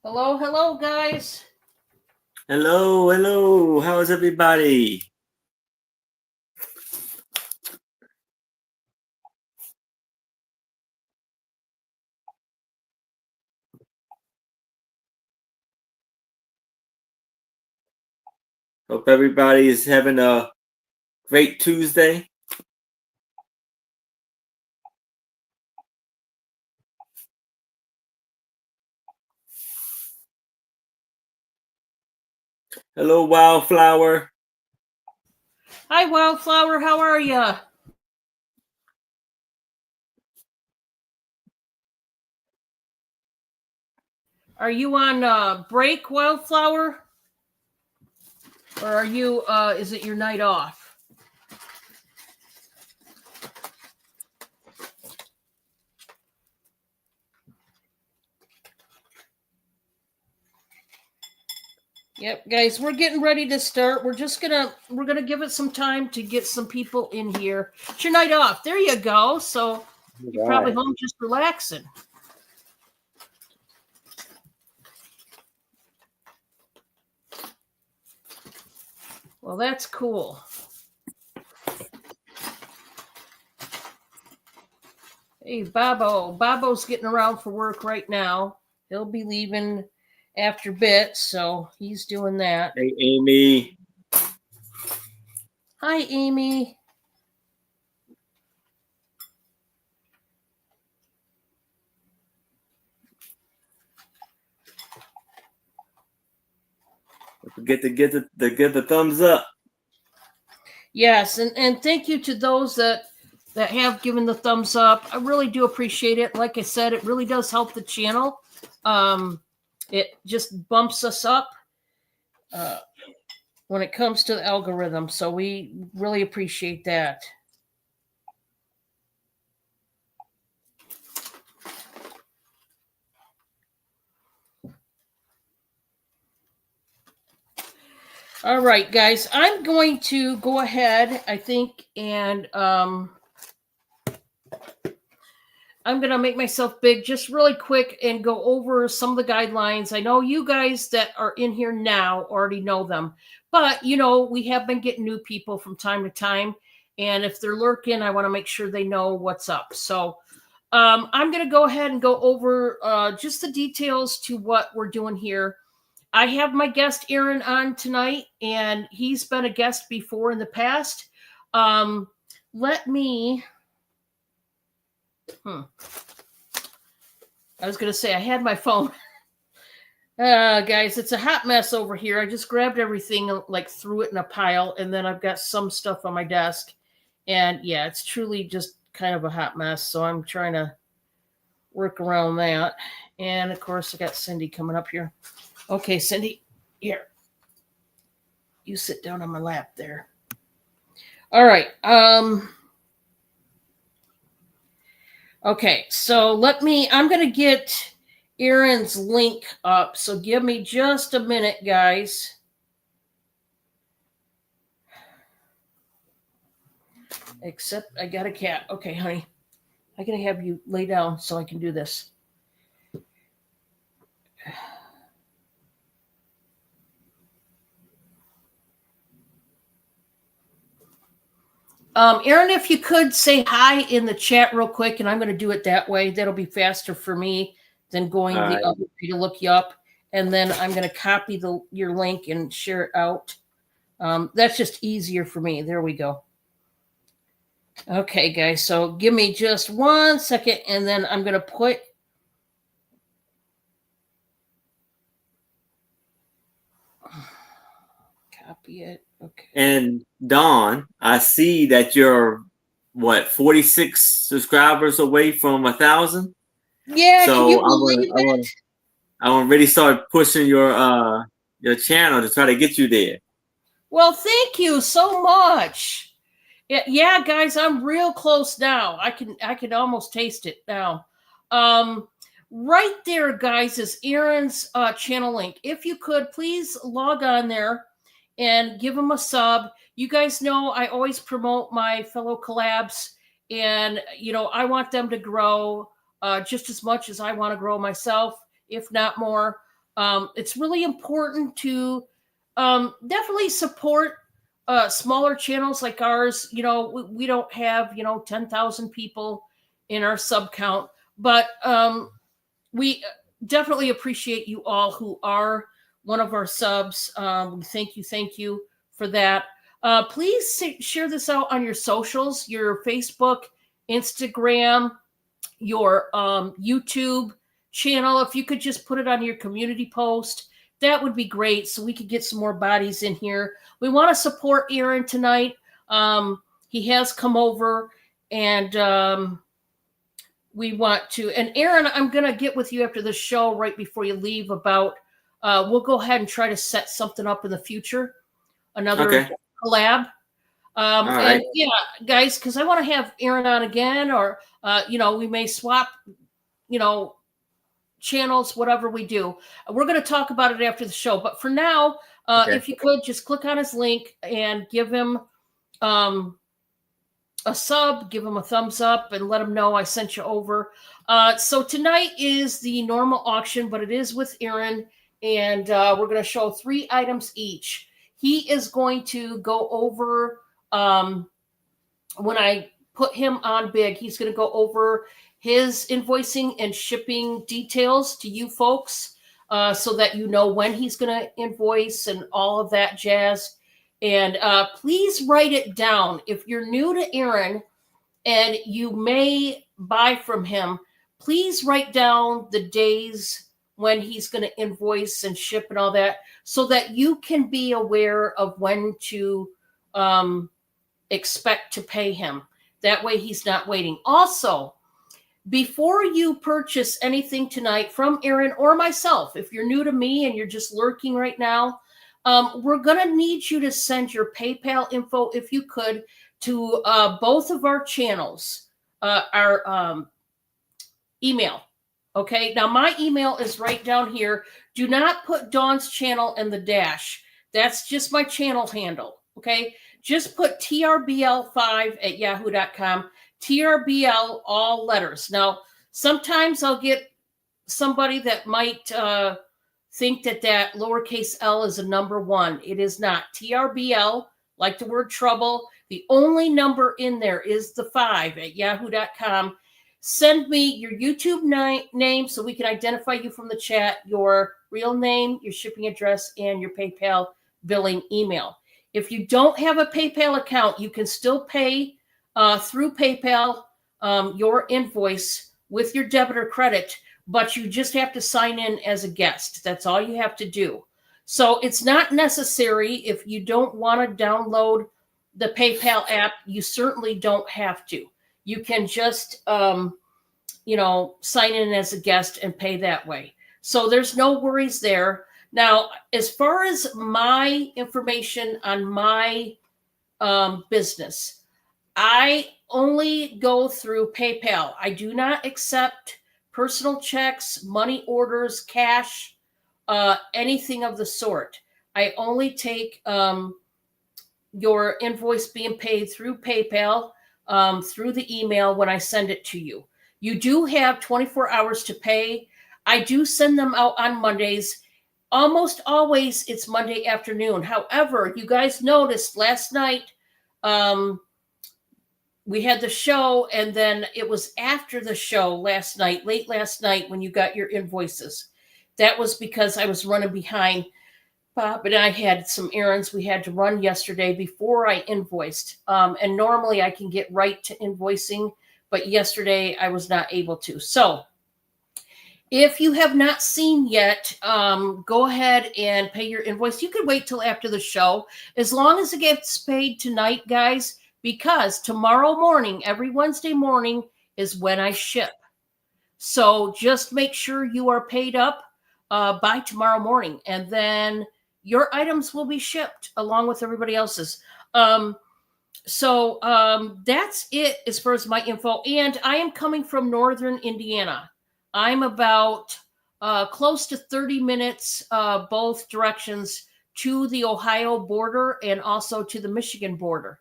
Hello, hello, guys. Hello, hello. How's everybody? Hope everybody is having a great Tuesday. Hello, Wildflower. Hi, Wildflower. How are ya? Are you on break, Wildflower? Or are you, is it your night off? Yep, guys, we're getting ready to start. We're gonna give it some time to get some people in here. It's your night off. There you go. So you're probably Right. home just relaxing. Well, that's cool. Hey, Bobo. Bobo's getting around for work right now. He'll be leaving after a bit, so he's doing that. Hey, Amy. Hi, Amy. Don't forget to give the thumbs up. Yes, and thank you to those that have given the thumbs up. I really do appreciate it. Like I said, it really does help the channel. It just bumps us up uh, when it comes to the algorithm. So we really appreciate that. All right, guys, I'm going to go ahead, I think, and I'm going to make myself big just really quick and go over some of the guidelines. I know you guys that are in here now already know them, but we have been getting new people from time to time. And if they're lurking, I want to make sure they know what's up. So I'm going to go ahead and go over just the details to what we're doing here. I have my guest Aaron on tonight, and he's been a guest before in the past. Let me. I was going to say I had my phone. Guys, it's a hot mess over here. I just grabbed everything, like threw it in a pile, and then I've got some stuff on my desk. And yeah, it's truly just kind of a hot mess. So I'm trying to work around that. And of course, I got Cindy coming up here. Okay, Cindy, here. You sit down on my lap there. All right. Okay, so I'm going to get Aaron's link up. So give me just a minute, guys. Except I got a cat. Okay, honey. I gotta have you lay down so I can do this. Aaron, if you could say hi in the chat real quick, and I'm going to do it that way. That'll be faster for me than going All the right. other way to look you up. And then I'm going to copy your link and share it out. That's just easier for me. There we go. Okay, guys. So give me just 1 second, and then I'm going to put. Copy it. Okay. And Dawn, I see that you're 46 subscribers away from 1,000. Yeah, can you So believe it? I want to really start pushing your channel to try to get you there. Well, thank you so much. Yeah, guys, I'm real close now. I can almost taste it now. Um, right there, guys, is Aaron's channel link. If you could please log on there and give him a sub. You guys know I always promote my fellow collabs, and I want them to grow just as much as I want to grow myself, if not more. It's really important to definitely support smaller channels like ours. You know, we don't have, 10,000 people in our sub count, but we definitely appreciate you all who are one of our subs. Thank you for that. Please share this out on your socials, your Facebook, Instagram, your YouTube channel. If you could just put it on your community post, that would be great, so we could get some more bodies in here. We want to support Aaron tonight. He has come over, and we want to. And Aaron, I'm going to get with you after the show right before you leave about, we'll go ahead and try to set something up in the future, another collab. And yeah, guys, because I want to have Aaron on again, or we may swap, channels, whatever we do. We're going to talk about it after the show. But for now, if you could just click on his link and give him a sub, give him a thumbs up, and let him know I sent you over. So tonight is the normal auction, but it is with Aaron, and we're going to show 3 items each. He is going to go over, when I put him on big, he's going to go over his invoicing and shipping details to you folks, so that you know when he's going to invoice and all of that jazz. And please write it down. If you're new to Aaron and you may buy from him, please write down the days when he's going to invoice and ship and all that, so that you can be aware of when to expect to pay him. That way he's not waiting. Also, before you purchase anything tonight from Aaron or myself, if you're new to me and you're just lurking right now, we're going to need you to send your PayPal info, if you could, to both of our channels, our email. Okay, now my email is right down here. Do not put Dawn's channel in the dash. That's just my channel handle. Okay, just put trbl5@yahoo.com. TRBL, all letters. Now, sometimes I'll get somebody that might think that lowercase l is a number 1. It is not. TRBL, like the word trouble. The only number in there is the 5@yahoo.com. Send me your YouTube name so we can identify you from the chat, your real name, your shipping address, and your PayPal billing email. If you don't have a PayPal account, you can still pay through PayPal your invoice with your debit or credit, but you just have to sign in as a guest. That's all you have to do. So it's not necessary. If you don't want to download the PayPal app, you certainly don't have to. You can just, sign in as a guest and pay that way. So there's no worries there. Now, as far as my information on my business, I only go through PayPal. I do not accept personal checks, money orders, cash, anything of the sort. I only take your invoice being paid through PayPal, through the email when I send it to you. You do have 24 hours to pay. I do send them out on Mondays. Almost always it's Monday afternoon. However, you guys noticed last night, we had the show, and then it was after the show last night, late last night, when you got your invoices. That was because I was running behind. Bob and I had some errands we had to run yesterday before I invoiced. And normally I can get right to invoicing, but yesterday I was not able to. So if you have not seen yet, go ahead and pay your invoice. You could wait till after the show, as long as it gets paid tonight, guys, because tomorrow morning, every Wednesday morning, is when I ship. So just make sure you are paid up by tomorrow morning, and then your items will be shipped along with everybody else's. So that's it as far as my info. And I am coming from northern Indiana. I'm about close to 30 minutes both directions to the Ohio border and also to the Michigan border.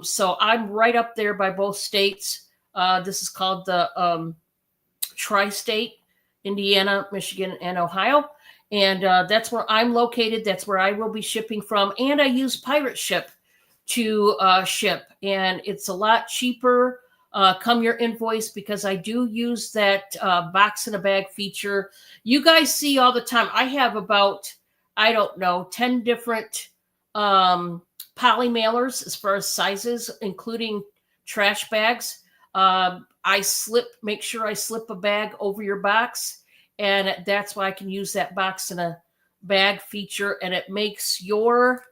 So I'm right up there by both states. This is called the tri-state, Indiana, Michigan, and Ohio. And that's where I'm located. That's where I will be shipping from. And I use Pirate Ship to ship, and it's a lot cheaper. Come your invoice, because I do use that box in a bag feature. You guys see all the time. I have about, I don't know, 10 different poly mailers as far as sizes, including trash bags. Make sure I slip a bag over your box, and that's why I can use that box in a bag feature, and it makes your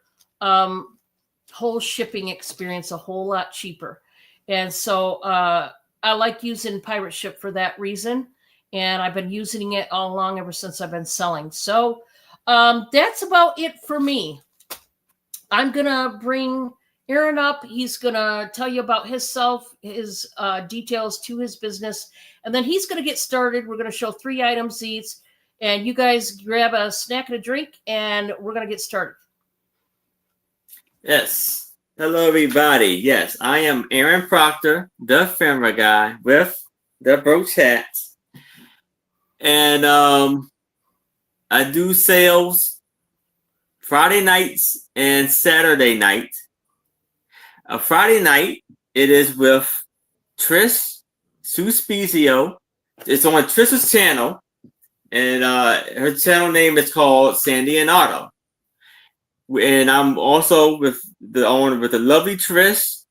whole shipping experience a whole lot cheaper. And so I like using Pirate Ship for that reason, and I've been using it all along ever since I've been selling. So that's about it for me. I'm gonna bring Aaron up. He's gonna tell you about himself, his details to his business, and then he's gonna get started. We're gonna show 3 items each, and you guys grab a snack and a drink, and we're gonna get started. Yes. Hello, everybody. Yes, I am Aaron Proctor, the ephemera guy with the brooch hats. And I do sales Friday nights and Saturday night. Friday night, it is with Trish Suspizio. It's on Trish's channel, and her channel name is called Sandy and Otto. And I'm also with the owner, with the lovely Trish,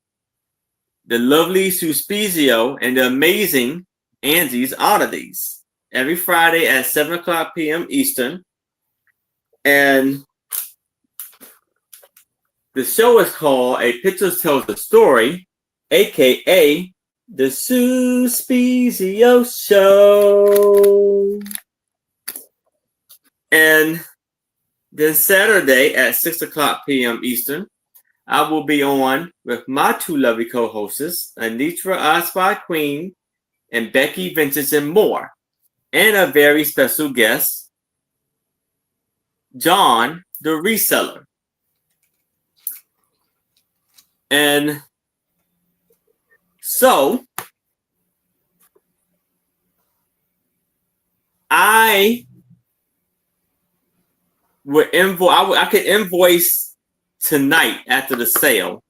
the lovely Suspizio, and the amazing Angie's Oddities every Friday at 7 o'clock p.m. Eastern. And the show is called A Picture Tells a Story, aka the Suspizio Show. And then Saturday at 6 o'clock p.m. Eastern, I will be on with my 2 lovely co-hosts, Anitra I Spy Queen and Becky Vintage and more, and a very special guest, John the Reseller. And so I could invoice tonight after the sale,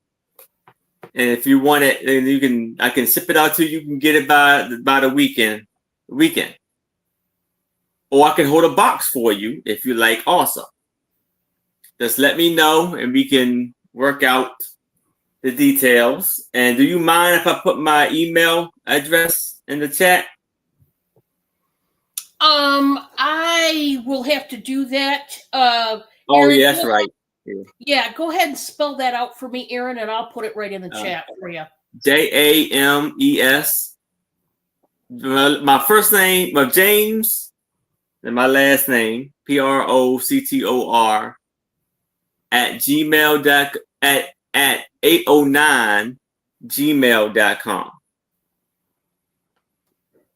and if you want it, then I can ship it out to you. You can get it by the weekend, or I can hold a box for you if you like. Also, just let me know, and we can work out the details. And do you mind if I put my email address in the chat? I will have to do that. Oh, Aaron, yes, right. Yeah, go ahead and spell that out for me, Aaron, and I'll put it right in the chat for you. James. My first name, James, and my last name, Proctor, at gmail. At 809gmail.com.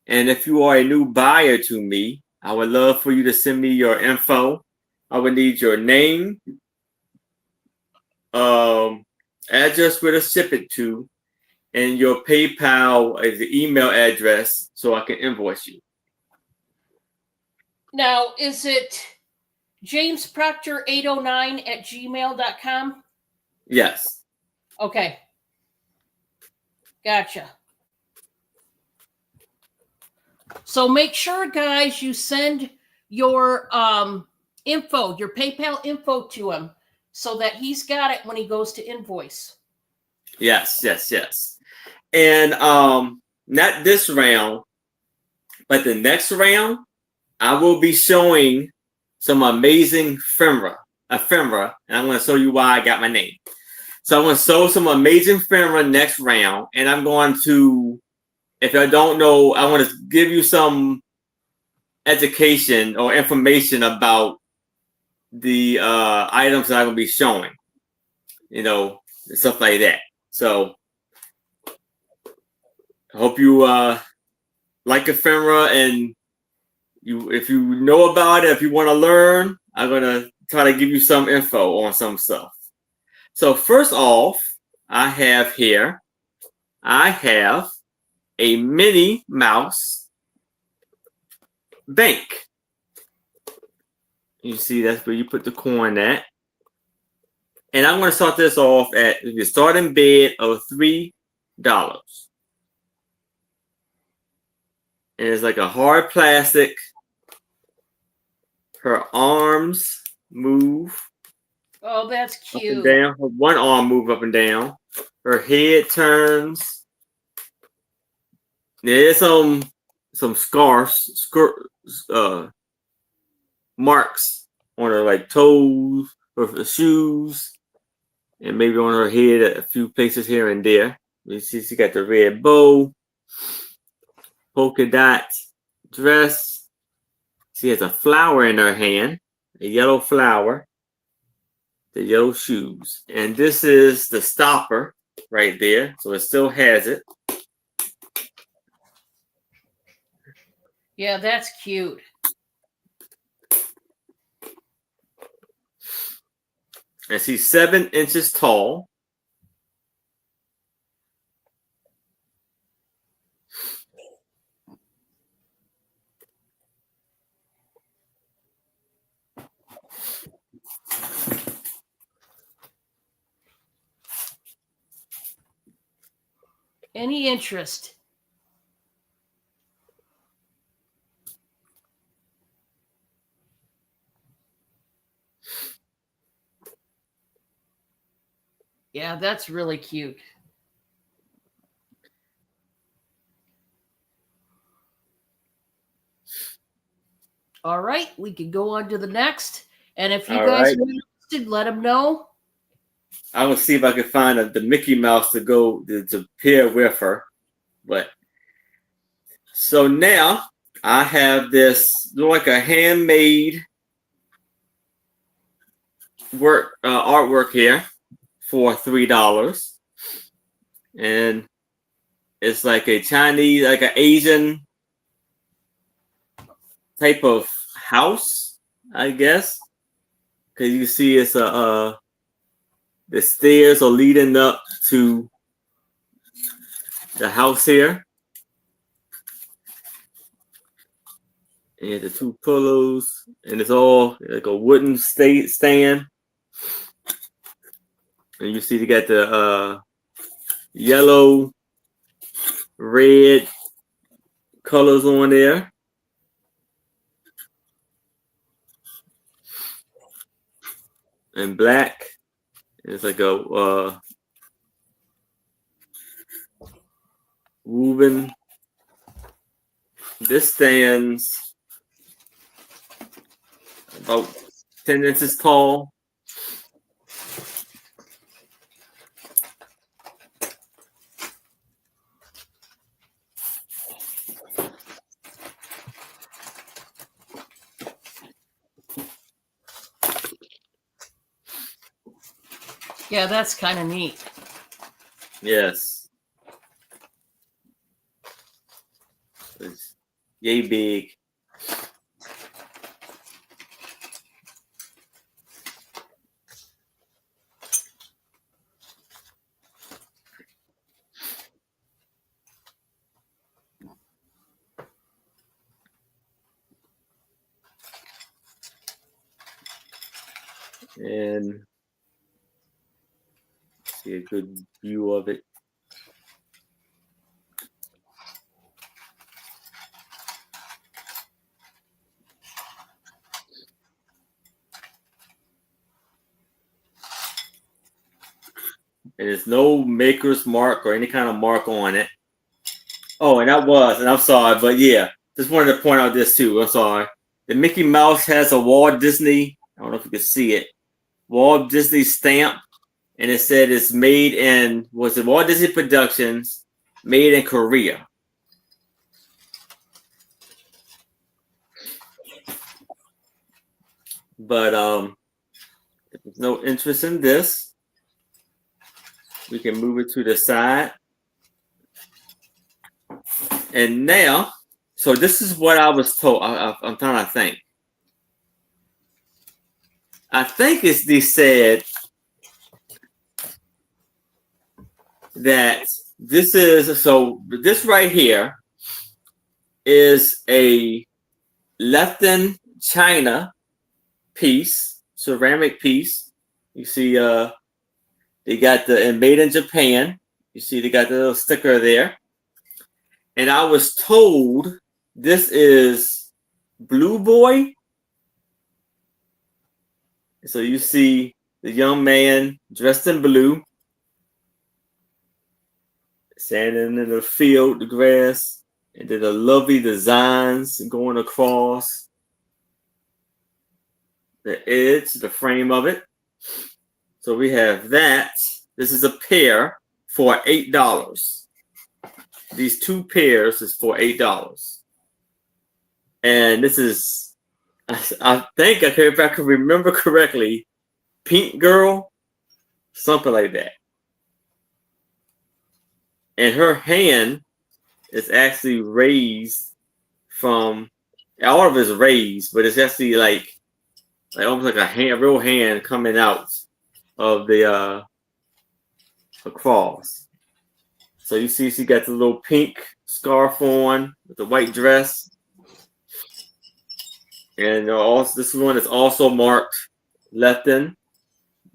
And if you are a new buyer to me, I would love for you to send me your info. I would need your name, address where to ship it to, and your PayPal as the email address so I can invoice you. Now, is it jamesproctor809@gmail.com? Yes. Okay. Gotcha. So make sure, guys, you send your info, your PayPal info to him so that he's got it when he goes to invoice. Yes. And not this round, but the next round, I will be showing some amazing ephemera, and I'm going to show you why I got my name. So I'm going to show some amazing ephemera next round, and I'm going to, if I don't know, I want to give you some education or information about the items that I'm going to be showing, stuff like that. So I hope you like ephemera, and if you know about it, if you want to learn, I'm going to try to give you some info on some stuff. So first off, I have a Minnie Mouse bank. You see, that's where you put the coin at. And I'm going to start this off at the starting bid of $3. And it's like a hard plastic. Her arms move Oh, that's up and cute. down. Her one arm move up and down. Her head turns. There's some scarves, marks on her like toes or her shoes, and maybe on her head a few places here and there. You see, she got the red bow, polka dot dress. She has a flower in her hand, a yellow flower, the yellow shoes. And this is the stopper right there. So it still has it. Yeah, that's cute. And she's 7 inches tall. Any interest? Yeah, that's really cute. All right, we can go on to the next. And if you All guys right. are interested, let them know. I will see if I can find the Mickey Mouse to go to pair with her. But so now I have this look like a handmade artwork here for $3, and it's like a Chinese, like an Asian type of house, I guess, because you see it's the stairs are leading up to the house here. And the 2 pillows, and it's all like a wooden stand. And you see, you got the yellow, red colors on there. And black. It's like a woven. This stands about 10 inches tall. Yeah, that's kind of neat. Yes. It's yay big. And see a good view of it. And there's no maker's mark or any kind of mark on it. Oh, and I'm sorry, but yeah, just wanted to point out this too. I'm sorry. The Mickey Mouse has a Walt Disney, I don't know if you can see it, Walt Disney stamp, and it said it's made in, was it Walt Disney Productions, made in Korea. But if there's no interest in this, we can move it to the side. And now, so this is what I was told. I'm trying to think. I think they said that this right here is a Lefton China piece, ceramic piece. You see, they got the and made in Japan. You see, they got the little sticker there. And I was told this is Blue Boy. So you see the young man dressed in blue, standing in the field, the grass, and then the lovely designs going across the edge, the frame of it. So we have that. This is a pair for $8. These two pairs is for $8. And this is, I think, if I can remember correctly, Pink Girl, something like that. And her hand is actually raised from, all of it is raised, but it's actually like almost like a hand, a real hand coming out of the cross. So you see she got the little pink scarf on with the white dress. And also this one is also marked Lepton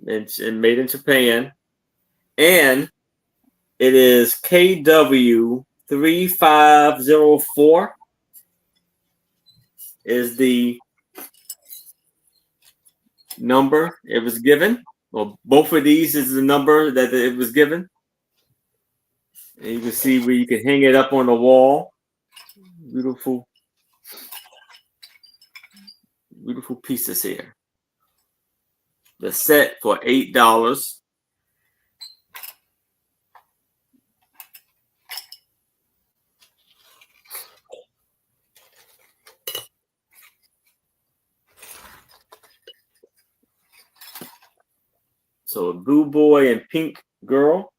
and made in Japan. And it is KW 3504 is the number it was given. Well, both of these is the number that it was given. And you can see where you can hang it up on the wall. Beautiful, beautiful pieces here. The set for $8. So a blue boy and pink girl.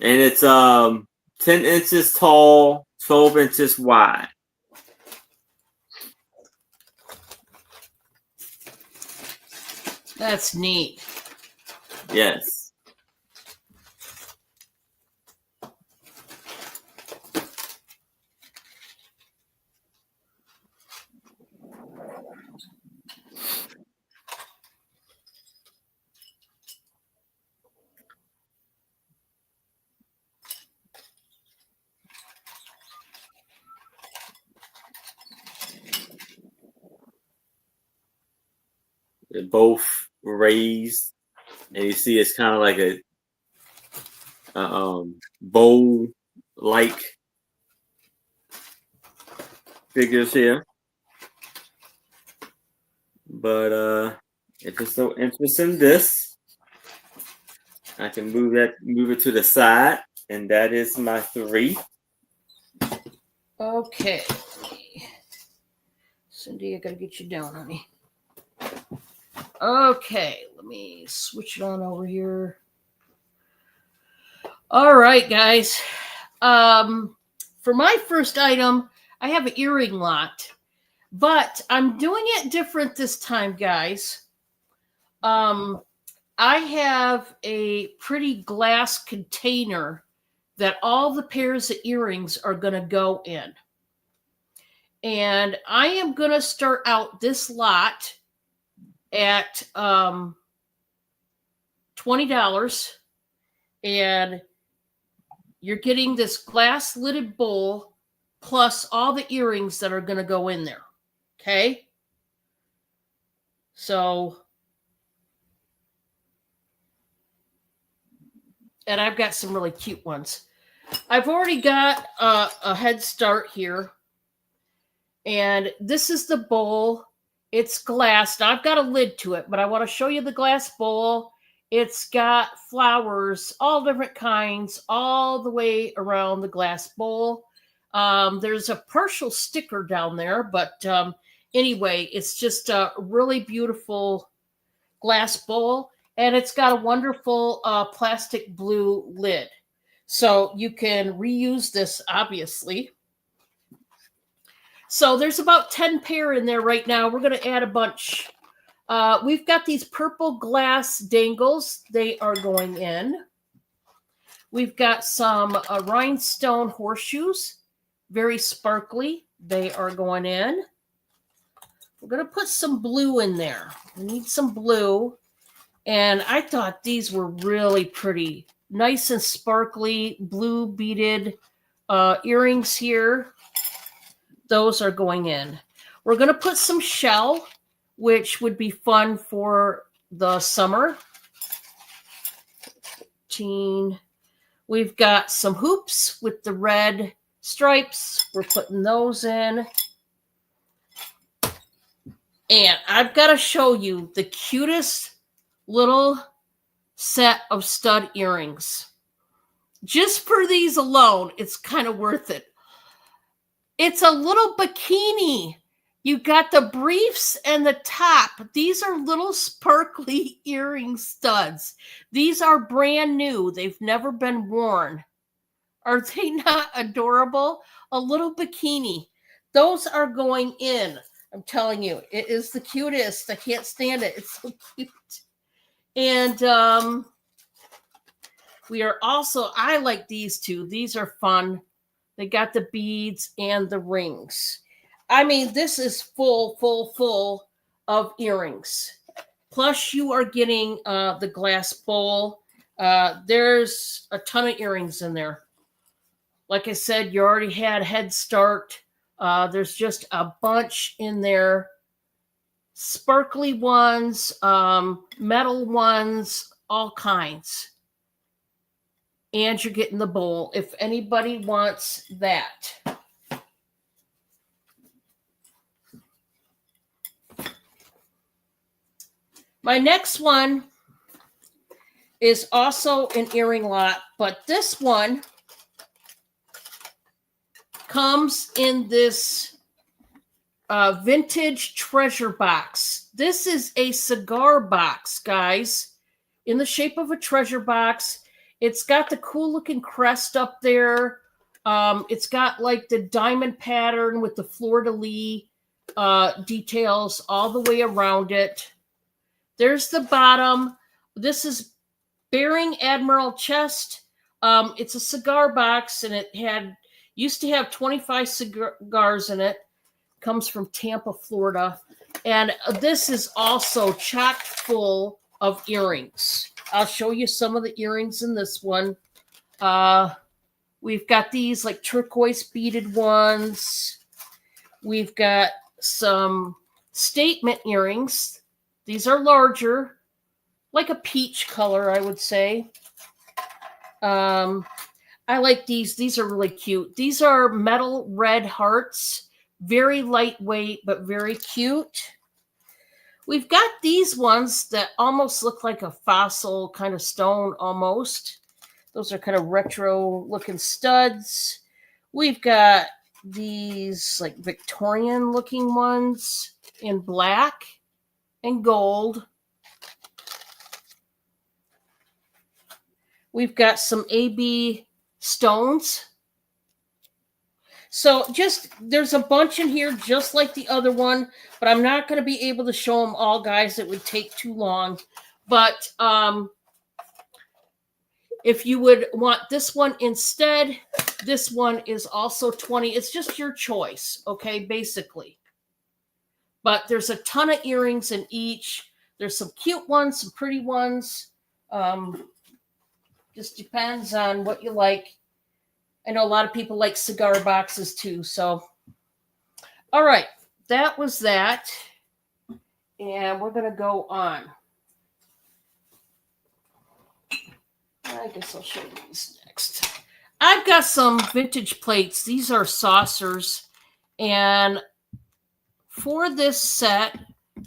And it's 10 inches tall, 12 inches wide. That's neat. Yes. They're both raised, and you see it's kind of like a bow-like figures here. But if it's so interested in this, I can move it to the side, and that is my 3. Okay. Cindy, I gotta get you down, honey. Okay, let me switch it on over here. All right, guys. For my first item, I have an earring lot, but I'm doing it different this time, guys. I have a pretty glass container that all the pairs of earrings are going to go in. And I am going to start out this lot at $20, and you're getting this glass lidded bowl plus all the earrings that are going to go in there. Okay? So, and I've got some really cute ones. I've already got a head start here. And this is the bowl. It's glass. Now, I've got a lid to it, but I want to show you the glass bowl. It's got flowers, all different kinds, all the way around the glass bowl. There's a partial sticker down there, but anyway, it's just a really beautiful glass bowl, and it's got a wonderful plastic blue lid. So you can reuse this, obviously. So there's about 10 pair in there right now. We're going to add a bunch. We've got these purple glass dangles. They are going in. We've got some rhinestone horseshoes, very sparkly. They are going in. We're going to put some blue in there. We need some blue. And I thought these were really pretty. Nice and sparkly, blue beaded earrings here. Those are going in. We're going to put some shell, which would be fun for the summer. We've got some hoops with the red stripes. We're putting those in. And I've got to show you the cutest little set of stud earrings. Just for these alone, it's kind of worth it. It's a little bikini. You got the briefs and the top. These are little sparkly earring studs. These are brand new. They've never been worn. Are they not adorable? A little bikini. Those are going in. I'm telling you, it is the cutest. I can't stand it. It's so cute. And we are also, I like these two. These are fun. They got the beads and the rings. I mean, this is full of earrings. Plus, you are getting the glass bowl. There's a ton of earrings in there. Like I said, you already had Head Start. There's just a bunch in there. Sparkly ones, metal ones, all kinds. And you're getting the bowl if anybody wants that. My next one is also an earring lot, but this one comes in this vintage treasure box. This is a cigar box, guys, in the shape of a treasure box. It's got the cool looking crest up there. It's got like the diamond pattern with the fleur-de-lis details all the way around it. There's the bottom. This is Bearing Admiral chest. It's a cigar box, and it used to have 25 cigars in it. Comes from Tampa, Florida. And this is also chock full of earrings. I'll show you some of the earrings in this one. We've got these like turquoise beaded ones. We've got some statement earrings. These are larger, like a peach color, I would say. I like these. These are really cute. These are metal red hearts. Very lightweight, but very cute. We've got these ones that almost look like a fossil kind of stone almost. Those are kind of retro looking studs. We've got these like Victorian looking ones in black and gold. We've got some AB stones. So there's a bunch in here just like the other one, but I'm not going to be able to show them all, guys. It would take too long. But if you would want this one instead, this one is also 20. It's just your choice, okay, basically. But there's a ton of earrings in each. There's some cute ones, some pretty ones. Just depends on what you like. I know a lot of people like cigar boxes too. So, all right, that was that. And we're going to go on. I guess I'll show you these next. I've got some vintage plates. These are saucers. And for this set,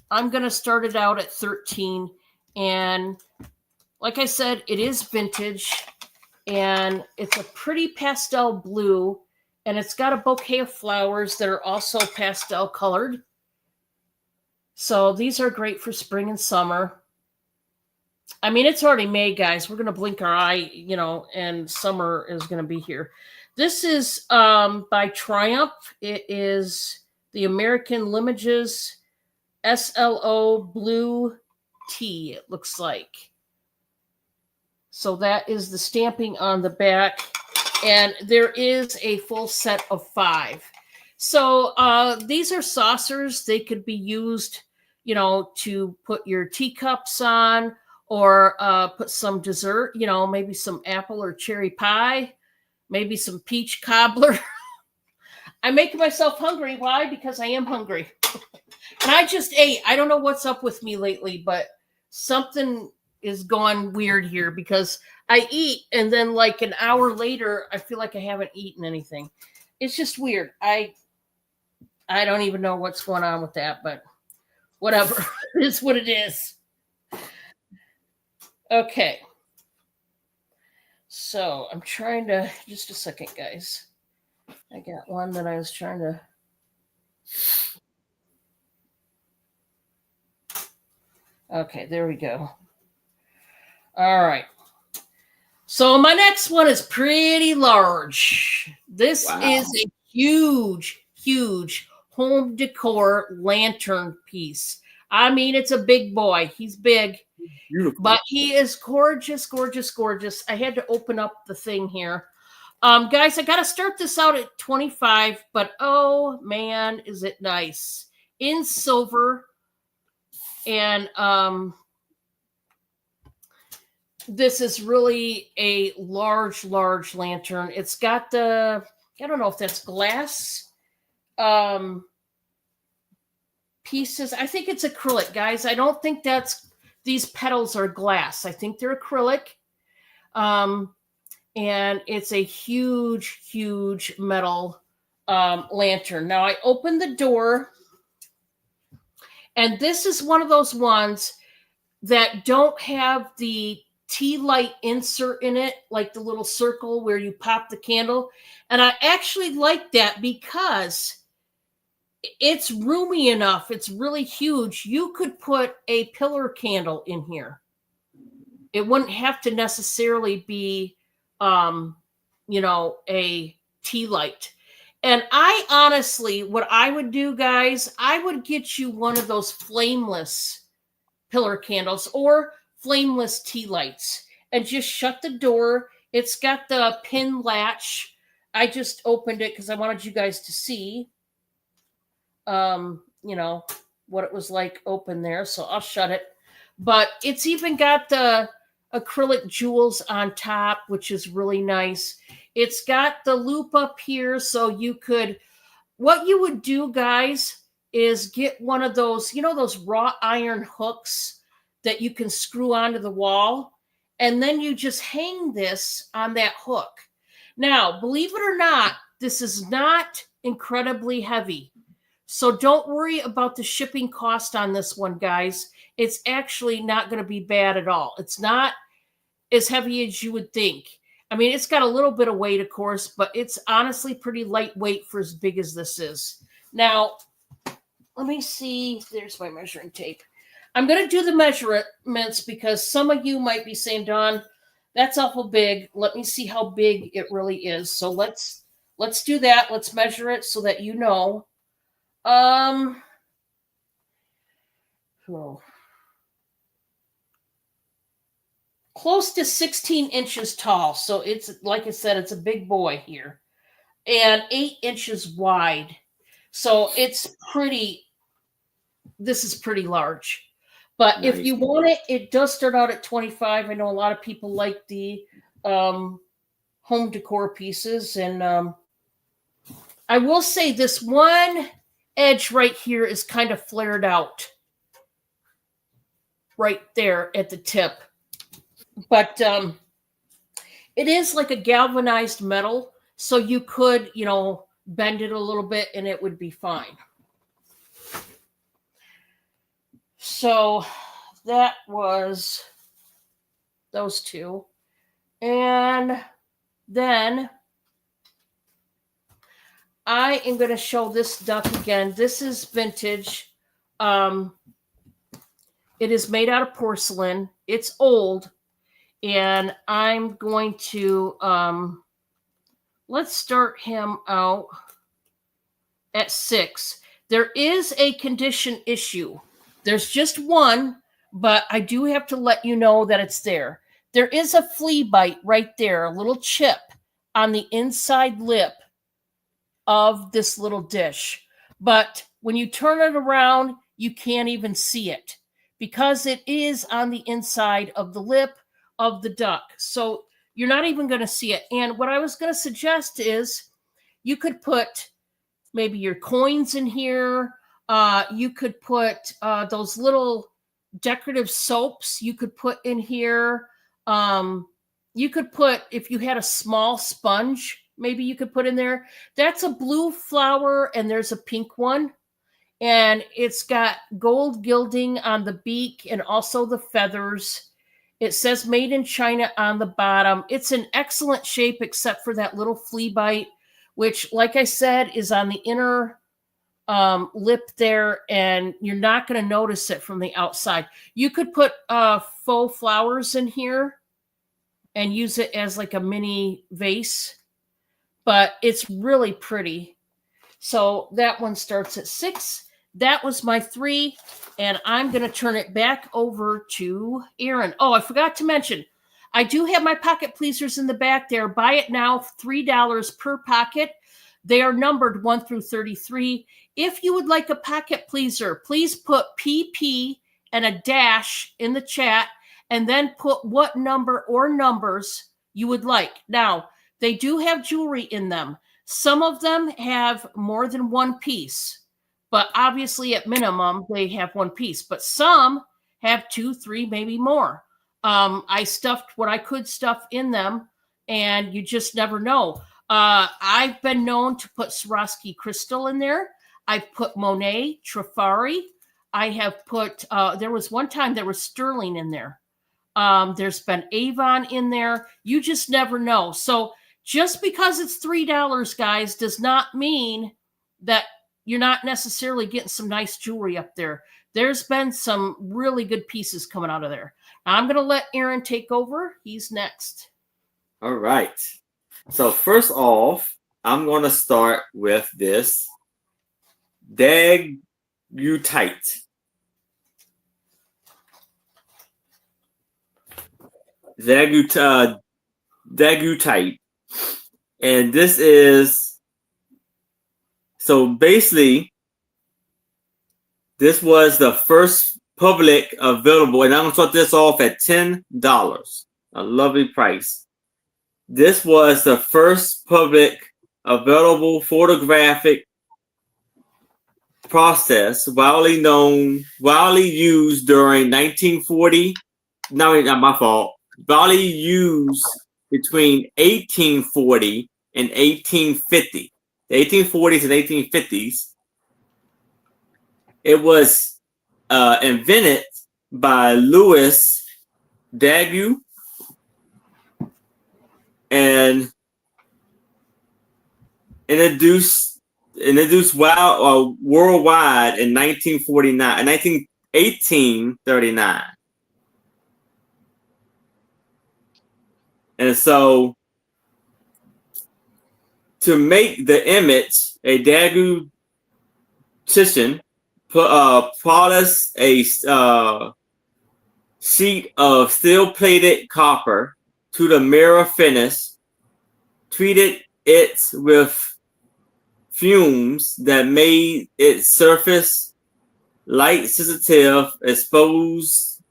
I'm going to start it out at 13. And like I said, it is vintage. And it's a pretty pastel blue, and it's got a bouquet of flowers that are also pastel colored. So these are great for spring and summer. I mean, it's already May, guys. We're going to blink our eye, and summer is going to be here. This is by Triumph. It is the American Limages SLO Blue Tea, it looks like. So that is the stamping on the back. And there is a full set of 5. So these are saucers. They could be used, to put your teacups on, or put some dessert, maybe some apple or cherry pie, maybe some peach cobbler. I'm making myself hungry. Why? Because I am hungry. And I just ate. I don't know what's up with me lately, but something is going weird here because I eat and then like an hour later I feel like I haven't eaten anything. It's just weird. I don't even know what's going on with that, but whatever. It's what it is. Okay. So I'm trying to, just a second, guys. I got one that I was trying to. Okay, there we go. All right. So my next one is pretty large. This is a huge, huge home decor lantern piece. I mean, it's a big boy. He's big. Beautiful. But he is gorgeous, gorgeous, gorgeous. I had to open up the thing here. Guys, I got to start this out at 25, but oh man, is it nice. In silver. And this is really a large, large lantern. It's got the, I don't know if that's glass pieces. I think it's acrylic, guys. I don't think these petals are glass. I think they're acrylic. And it's a huge, huge metal lantern. Now I opened the door, and this is one of those ones that don't have the tea light insert in it, like the little circle where you pop the candle. And I actually like that because it's roomy enough. It's really huge. You could put a pillar candle in here. It wouldn't have to necessarily be, a tea light. And I honestly, what I would do, guys, I would get you one of those flameless pillar candles or flameless tea lights and just shut the door. It's got the pin latch. I just opened it because I wanted you guys to see, what it was like open there. So I'll shut it. But it's even got the acrylic jewels on top, which is really nice. It's got the loop up here. So what you would do, guys, is get one of those, those wrought iron hooks that you can screw onto the wall. And then you just hang this on that hook. Now, believe it or not, this is not incredibly heavy. So don't worry about the shipping cost on this one, guys. It's actually not going to be bad at all. It's not as heavy as you would think. I mean, it's got a little bit of weight, of course, but it's honestly pretty lightweight for as big as this is. Now, let me see. There's my measuring tape. I'm going to do the measurements because some of you might be saying, Dawn, that's awful big. Let me see how big it really is. So let's do that. Let's measure it so that you know. Close to 16 inches tall. So it's, like I said, it's a big boy here. And 8 inches wide. So this is pretty large. But nice. If you want it does start out at 25. I know a lot of people like the home decor pieces. And I will say this one edge right here is kind of flared out. Right there at the tip. But it is like a galvanized metal. So you could, bend it a little bit and it would be fine. So that was those two. And then I am going to show this duck again. This is vintage. It is made out of porcelain. It's old. And I'm going to, let's start him out at 6. There is a condition issue. There's just one, but I do have to let you know that it's there. There is a flea bite right there, a little chip on the inside lip of this little dish. But when you turn it around, you can't even see it because it is on the inside of the lip of the duck. So you're not even going to see it. And what I was going to suggest is you could put maybe your coins in here. You could put those little decorative soaps you could put in here. You could put, if you had a small sponge, maybe you could put in there. That's a blue flower and there's a pink one. And it's got gold gilding on the beak and also the feathers. It says made in China on the bottom. It's in excellent shape except for that little flea bite, which, like I said, is on the inner lip there, and you're not going to notice it from the outside. You could put faux flowers in here and use it as like a mini vase, but it's really pretty. So that one starts at 6. That was my 3, and I'm going to turn it back over to Aaron. Oh, I forgot to mention, I do have my pocket pleasers in the back there. Buy it now, $3 per pocket. They are numbered 1 through 33. If you would like a pocket pleaser, please put PP and a dash in the chat, and then put what number or numbers you would like. Now, they do have jewelry in them. Some of them have more than one piece, but obviously at minimum, they have one piece. But some have 2, 3, maybe more. I stuffed what I could stuff in them, and you just never know. I've been known to put Swarovski crystal in there. I've put Monet, Trifari. I have put, there was one time there was sterling in there. There's been Avon in there. You just never know. So just because it's $3, guys, does not mean that you're not necessarily getting some nice jewelry up there. There's been some really good pieces coming out of there. I'm going to let Aaron take over. He's next. All right. So first off, I'm going to start with this Daguerreotype. Daguerreotype. And this is, so basically, this was the first public available, and I'm going to start this off at $10, a lovely price. This was the first public available photographic process widely used during 1940. No, not my fault. Widely used between 1840 and 1850. The 1840s and 1850s. It was invented by Louis Daguerre and introduced worldwide in 1839. And so, to make the image, a daguerreotycian polished a sheet of steel-plated copper to the mirror finish, treated it with fumes that made its surface light sensitive, exposed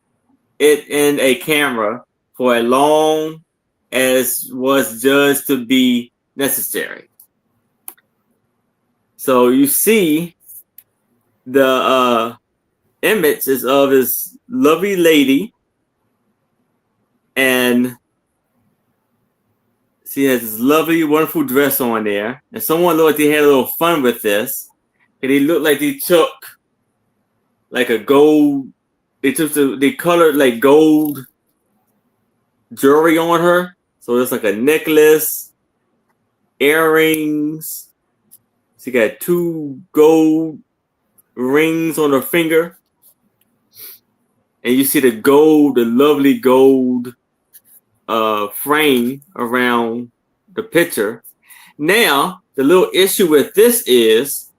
it in a camera for as long as was judged to be necessary. So you see the image is of this lovely lady, and she has this lovely, wonderful dress on there. And someone looked like they had a little fun with this. And they looked like they took like a gold, they colored like gold jewelry on her. So it's like a necklace, earrings. She got 2 gold rings on her finger. And you see the lovely gold frame around the picture. Now, the little issue with this is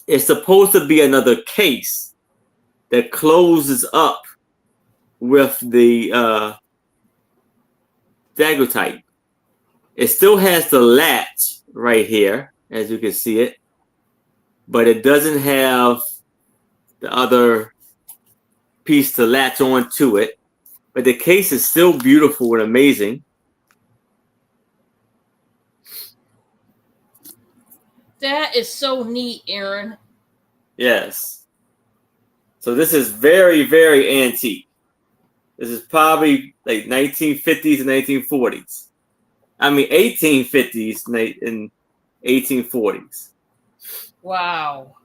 it's supposed to be another case that closes up with the daguerreotype. It still has the latch right here, as you can see it, but it doesn't have the other piece to latch on to it. But the case is still beautiful and amazing. That is so neat, Aaron. Yes. So this is very, very antique. This is probably like 1950s and 1940s. I mean 1850s and 1840s. Wow.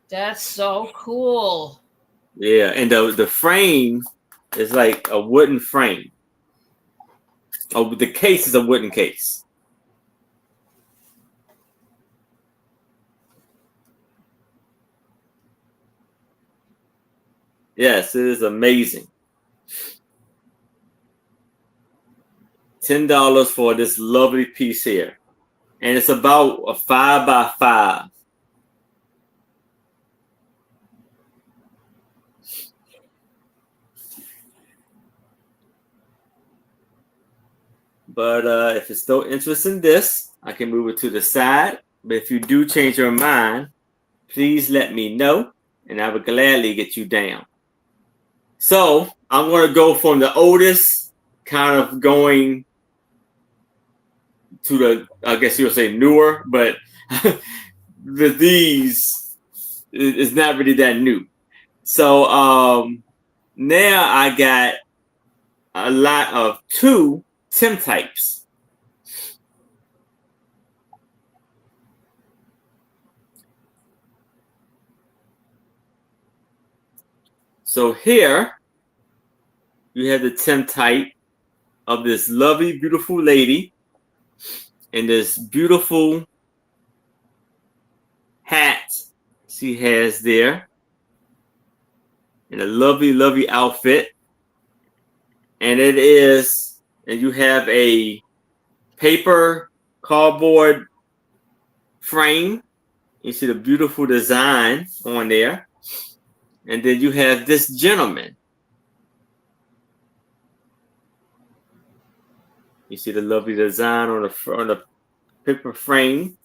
That's so cool. Yeah, and the frame is like a wooden frame. Oh, the case is a wooden case. Yes, it is amazing. $10 for this lovely piece here. And it's about a 5x5. But if it's still interested in this, I can move it to the side. But if you do change your mind, please let me know, and I would gladly get you down. So I'm going to go from the oldest, kind of going to the, I guess you'll say newer, but these is not really that new. So now I got a lot of 2 tintypes. So here you have the tintype of this lovely, beautiful lady in this beautiful hat she has there, in a lovely, lovely outfit. And it is, and you have a paper cardboard frame. You see the beautiful design on there. And then you have this gentleman. You see the lovely design on the paper frame.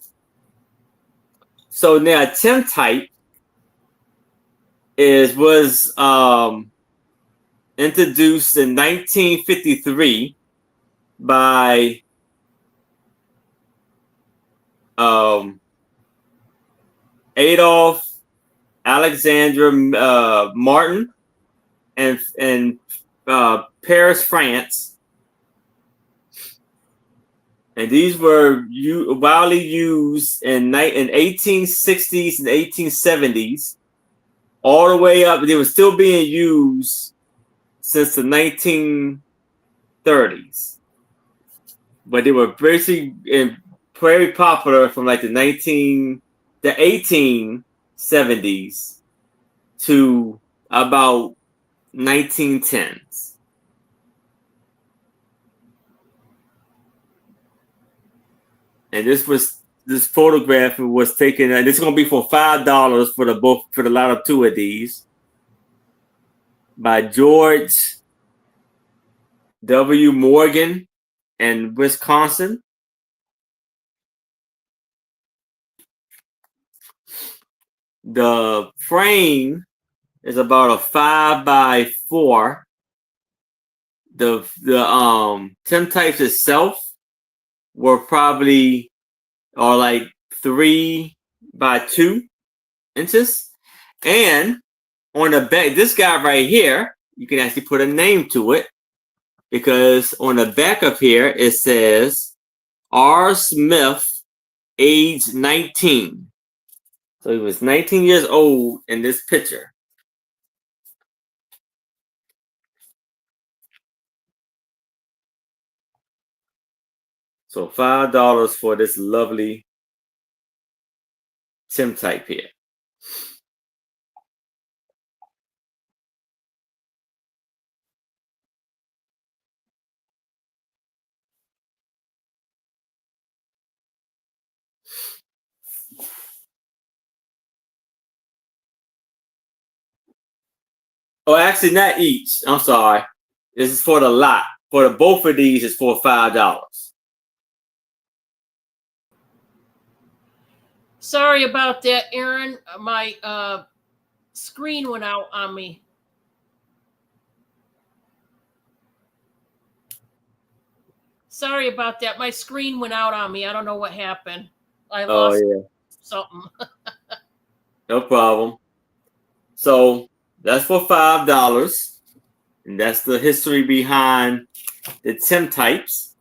So now tintype was introduced in 1953 by Adolphe Alexandre Martin in Paris, France. And these were widely used in 1860s and 1870s, all the way up. They were still being used since the 1930s, but they were basically very popular from like the 1870s to about 1910s. And this photograph was taken, and it's going to be for $5 for the lot of 2 of these, by George W. Morgan in Wisconsin. The frame is about a 5x4. The tintypes itself were probably like 3x2 inches. And on the back, this guy right here, you can actually put a name to it, because on the back of here it says R. Smith, age 19. So he was 19 years old in this picture. So $5 for this lovely tintype here. Oh, actually, not each. I'm sorry. This is for the lot. for the both of these is for $5. Sorry about that, Aaron. My screen went out on me. Sorry about that. My screen went out on me. I don't know what happened. I lost something. No problem. So that's for $5. And that's the history behind the Tim types.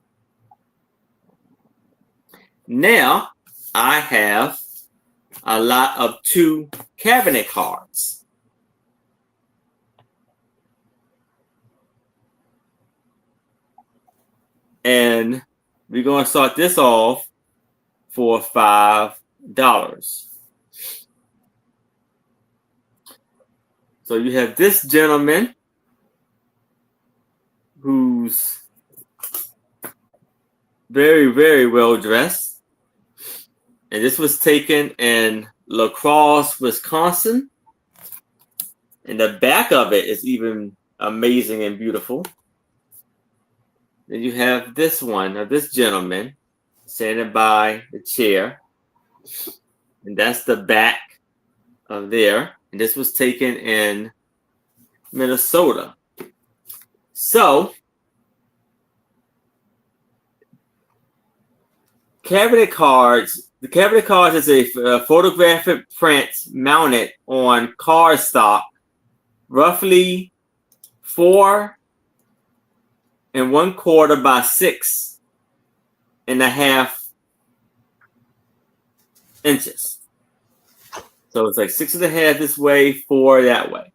Now I have a lot of 2 cabinet cards. And we're going to start this off for $5. So you have this gentleman who's very, very well dressed. And this was taken in La Crosse, Wisconsin. And the back of it is even amazing and beautiful. Then you have this one of this gentleman standing by the chair. And that's the back of there. And this was taken in Minnesota. So, cabinet cards. The cabinet cards is a photographic print mounted on cardstock, roughly 4 1/4 by 6.5 inches. So it's like 6.5 this way, 4 that way.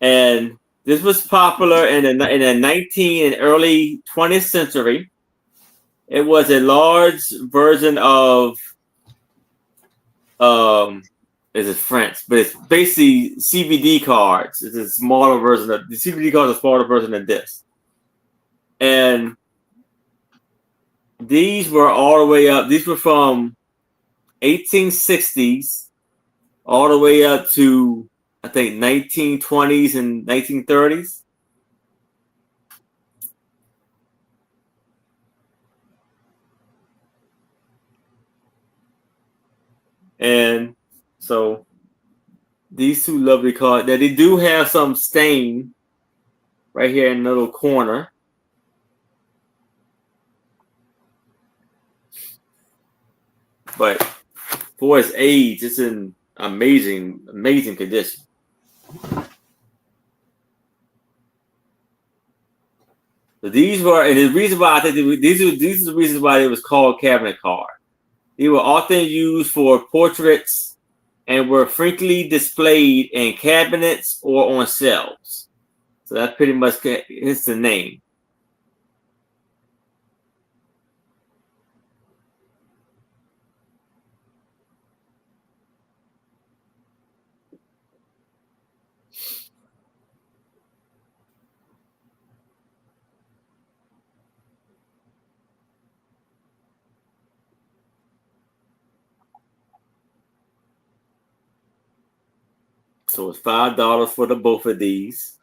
And this was popular in the 19th and early 20th century. It was a large version of is it French, but it's basically CVD cards. It's a smaller version of the CVD cards, a smaller version of this. And these were all the way up. These were from 1860s all the way up to, I think, 1920s and 1930s. And so these 2 lovely cards. Now they do have some stain right here in the little corner. But for its age, it's in amazing condition. So these were, and the reason why I think these are the reasons why it was called cabinet card. They were often used for portraits and were frequently displayed in cabinets or on shelves. So that pretty much is the name. So it's $5 for the both of these.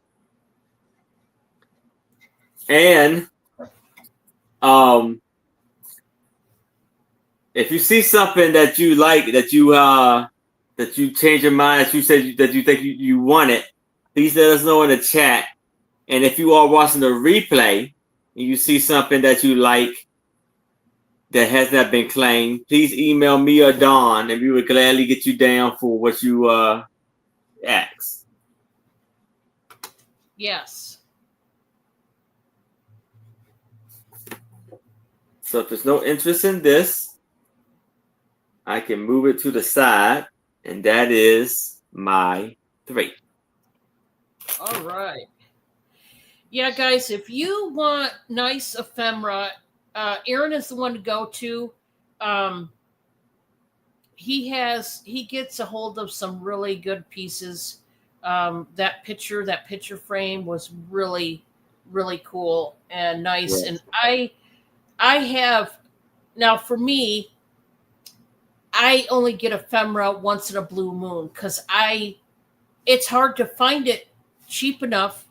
And if you see something that you like, that you change your mind, that you said that you think you want it, please let us know in the chat. And if you are watching the replay and you see something that you like that has not been claimed, please email me or Dawn, and we would gladly get you down for what you ask. Yes. So if there's no interest in this, I can move it to the side, and that is my 3. All right. Yeah, guys, if you want nice ephemera, Aaron is the one to go to. He gets a hold of some really good pieces. That picture frame was really, really cool and nice. Yeah. And I have, now for me, I only get ephemera once in a blue moon because it's hard to find it cheap enough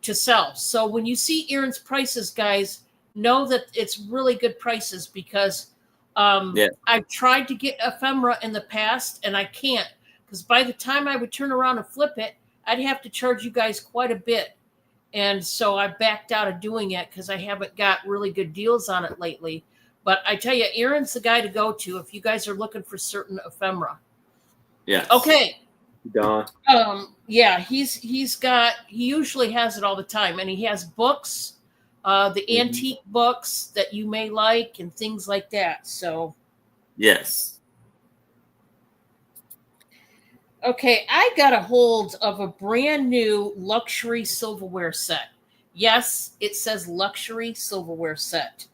to sell. So when you see Aaron's prices, guys, know that it's really good prices because Yeah. I've tried to get ephemera in the past and I can't, because by the time I would turn around and flip it, I'd have to charge you guys quite a bit. And so I backed out of doing it because I haven't got really good deals on it lately. But I tell you, Aaron's the guy to go to if you guys are looking for certain ephemera. Yes. Okay. Don. Yeah, he usually has it all the time, and he has books, the antique books that you may like and things like that. So Yes. okay, I got a hold of a brand new luxury silverware set. Yes, it says luxury silverware set.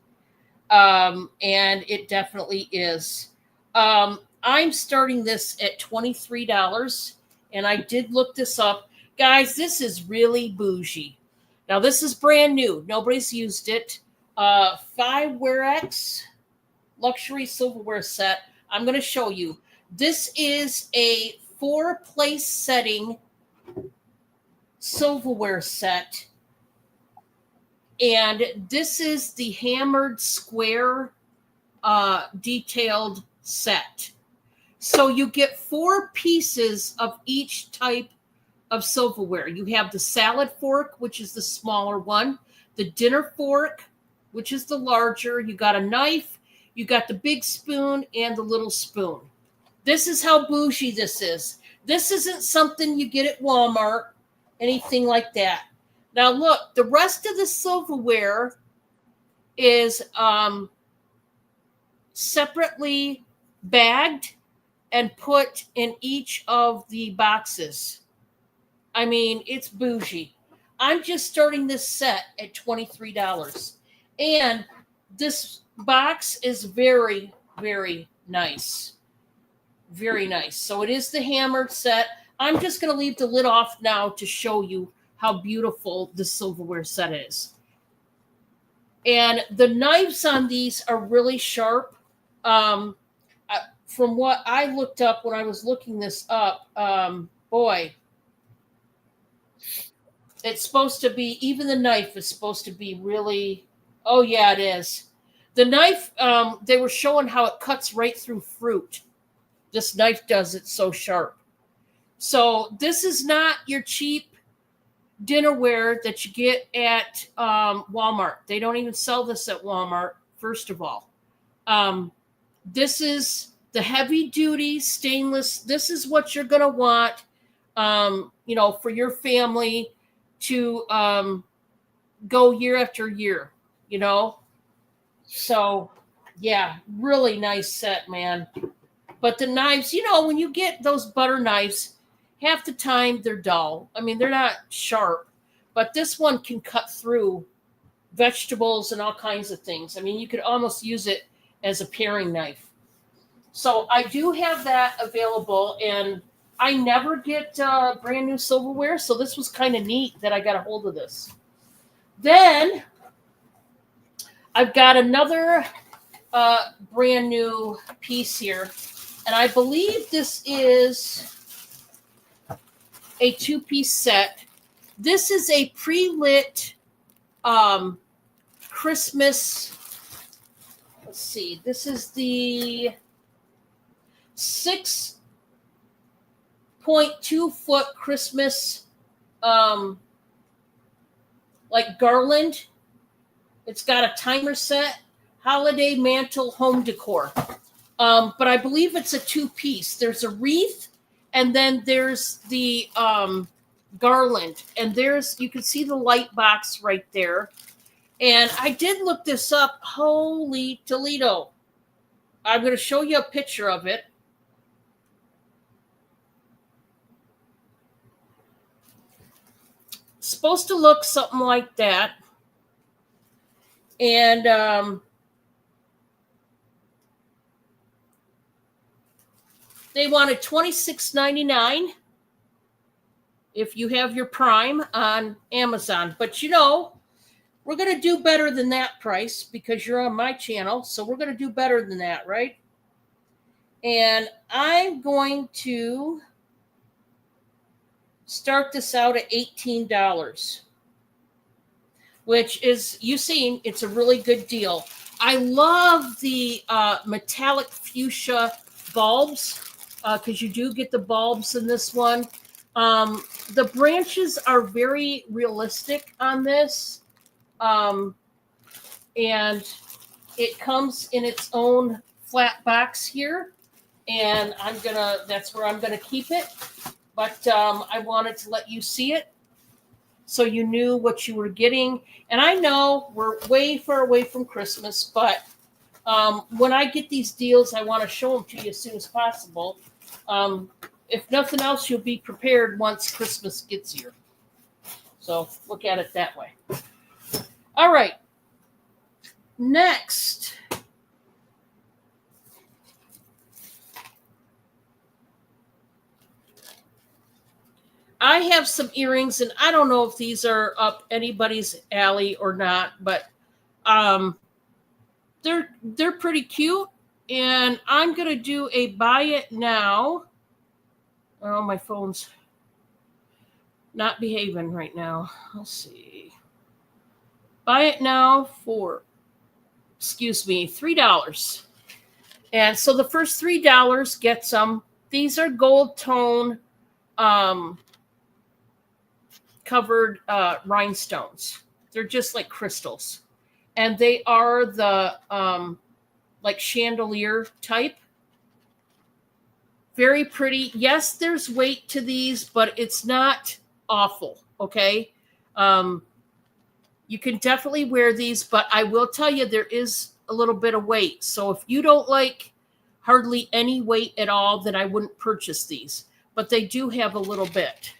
And it definitely is. I'm starting this at $23, and I did look this up. Guys, this is really bougie. Now, this is brand new. Nobody's used it. 5WearX luxury silverware set. I'm going to show you. This is a 4-place setting silverware set. And this is the hammered square detailed set. So you get 4 pieces of each type of silverware. You have the salad fork, which is the smaller one, the dinner fork, which is the larger. You got a knife, you got the big spoon, and the little spoon. This is how bougie this is. This isn't something you get at Walmart, anything like that. Now look, the rest of the silverware is separately bagged and put in each of the boxes. I mean, it's bougie. I'm just starting this set at $23. And this box is very, very nice. Very nice. So it is the hammered set. I'm just going to leave the lid off now to show you how beautiful the silverware set is. And the knives on these are really sharp. From what I looked up when I was looking this up, boy, it's supposed to be, even the knife is supposed to be really, oh yeah, it is. The knife, they were showing how it cuts right through fruit. This knife does it so sharp. So this is not your cheap dinnerware that you get at Walmart. They don't even sell this at Walmart, first of all. This is the heavy duty stainless. This is what you're going to want, for your family to go year after year, So, yeah, really nice set, man. But the knives, when you get those butter knives, half the time they're dull. I mean, they're not sharp, but this one can cut through vegetables and all kinds of things. I mean, you could almost use it as a paring knife. So I do have that available, and I never get brand new silverware, so this was kind of neat that I got a hold of this. Then I've got another brand new piece here, and I believe this is a 2-piece set. This is a pre-lit Christmas. Let's see. This is the 6.2-foot Christmas like garland. It's got a timer set, holiday mantle, home decor. But I believe it's a 2-piece. There's a wreath, and then there's the garland, and you can see the light box right there. And I did look this up. Holy Toledo. I'm going to show you a picture of it. It's supposed to look something like that. And they wanted $26.99 if you have your Prime on Amazon. But we're going to do better than that price because you're on my channel. So we're going to do better than that, right? And I'm going to start this out at $18. which is, you've seen, it's a really good deal. I love the metallic fuchsia bulbs because you do get the bulbs in this one. The branches are very realistic on this. And it comes in its own flat box here. And that's where I'm gonna keep it. But I wanted to let you see it so you knew what you were getting. And I know we're way far away from Christmas, but when I get these deals, I want to show them to you as soon as possible. If nothing else, you'll be prepared once Christmas gets here. So look at it that way. All right. Next. I have some earrings, and I don't know if these are up anybody's alley or not, but they're pretty cute, and I'm gonna do a buy it now. Oh, my phone's not behaving right now. Let's see. Buy it now for, $3. And so the first $3 gets them. These are gold tone covered rhinestones. They're just like crystals. And they are the like chandelier type. Very pretty. Yes, there's weight to these, but it's not awful. Okay. You can definitely wear these, but I will tell you there is a little bit of weight. So if you don't like hardly any weight at all, then I wouldn't purchase these. But they do have a little bit.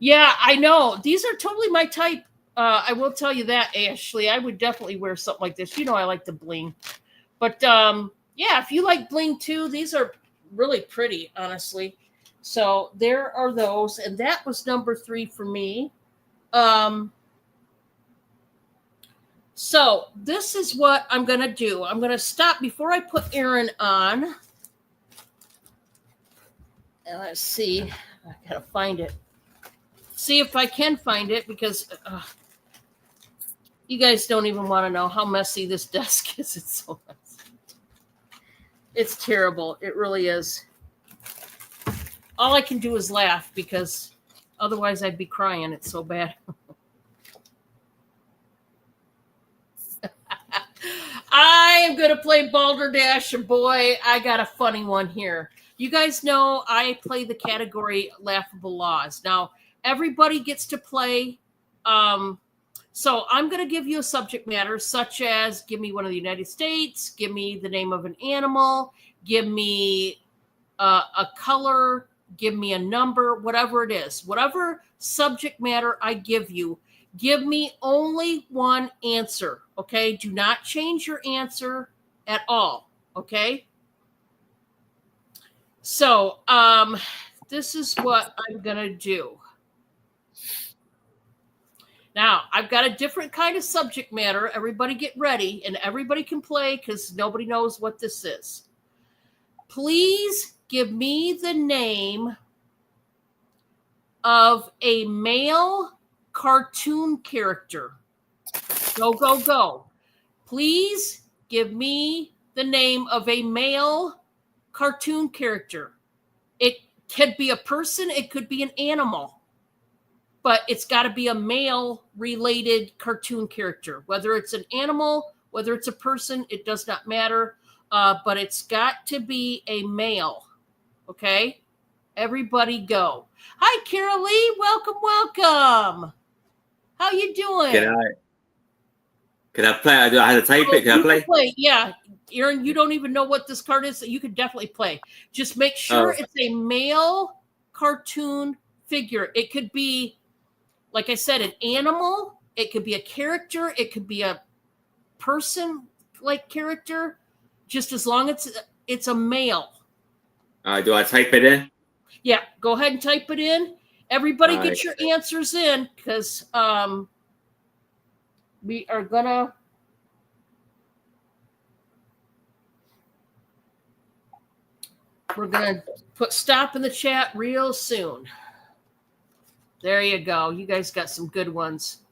Yeah, I know. These are totally my type. I will tell you that, Ashley. I would definitely wear something like this. You know I like the bling. But yeah, if you like bling too, these are really pretty, honestly. So there are those. And that was number 3 for me. So this is what I'm going to do. I'm going to stop before I put Aaron on. And let's see. I got to find it. See if I can find it because you guys don't even want to know how messy this desk is. It's so messy. It's terrible. It really is. All I can do is laugh because otherwise I'd be crying. It's so bad. I am going to play Balderdash, and boy, I got a funny one here. You guys know I play the category Laughable Laws. Now, everybody gets to play. So I'm going to give you a subject matter such as give me one of the United States, give me the name of an animal, give me a color, give me a number, whatever it is. Whatever subject matter I give you, give me only one answer, okay? Do not change your answer at all, okay? So this is what I'm going to do. Now, I've got a different kind of subject matter. Everybody get ready, and everybody can play because nobody knows what this is. Please give me the name of a male cartoon character. Go, go, go. Please give me the name of a male cartoon character. It could be a person. It could be an animal. But it's got to be a male-related cartoon character. Whether it's an animal, whether it's a person, it does not matter. But it's got to be a male. Okay? Everybody go. Hi, Carol Lee. Welcome, welcome. How you doing? Can I play? I have to type it. Can I play? Yeah. Aaron, you don't even know what this card is. So you can definitely play. Just make sure it's a male cartoon figure. It could be, like I said, an animal. It could be a character. It could be a person-like character. Just as long as it's a male. Do I type it in? Yeah, go ahead and type it in. Everybody get your answers in because we are gonna put stop in the chat real soon. There you go. You guys got some good ones.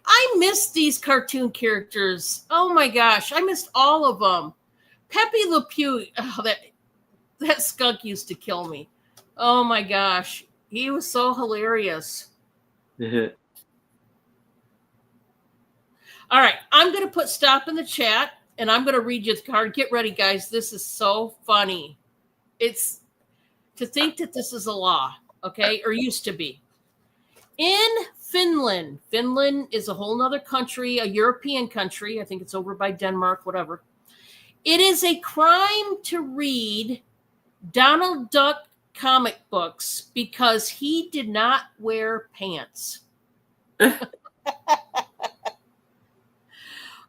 I missed these cartoon characters. Oh my gosh, I missed all of them. Pepe Le Pew, oh, that skunk used to kill me. Oh my gosh, he was so hilarious. All right, I'm going to put stop in the chat, and I'm going to read you the card. Get ready, guys. This is so funny. It's to think that this is a law, okay, or used to be. In Finland is a whole nother country, a European country. I think it's over by Denmark, whatever. It is a crime to read Donald Duck comic books because he did not wear pants.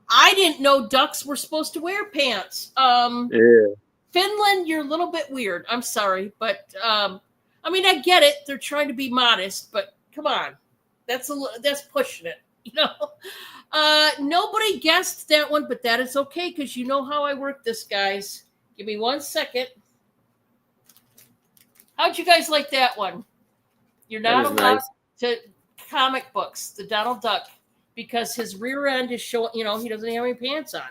I didn't know ducks were supposed to wear pants. Finland, you're a little bit weird. I'm sorry, but I mean, I get it. They're trying to be modest, but come on, that's pushing it. You know, nobody guessed that one, but that is okay because you know how I work this, guys. Give me 1 second. How'd you guys like that one? You're not allowed to comic books, the Donald Duck, because his rear end is showing, you know, he doesn't have any pants on.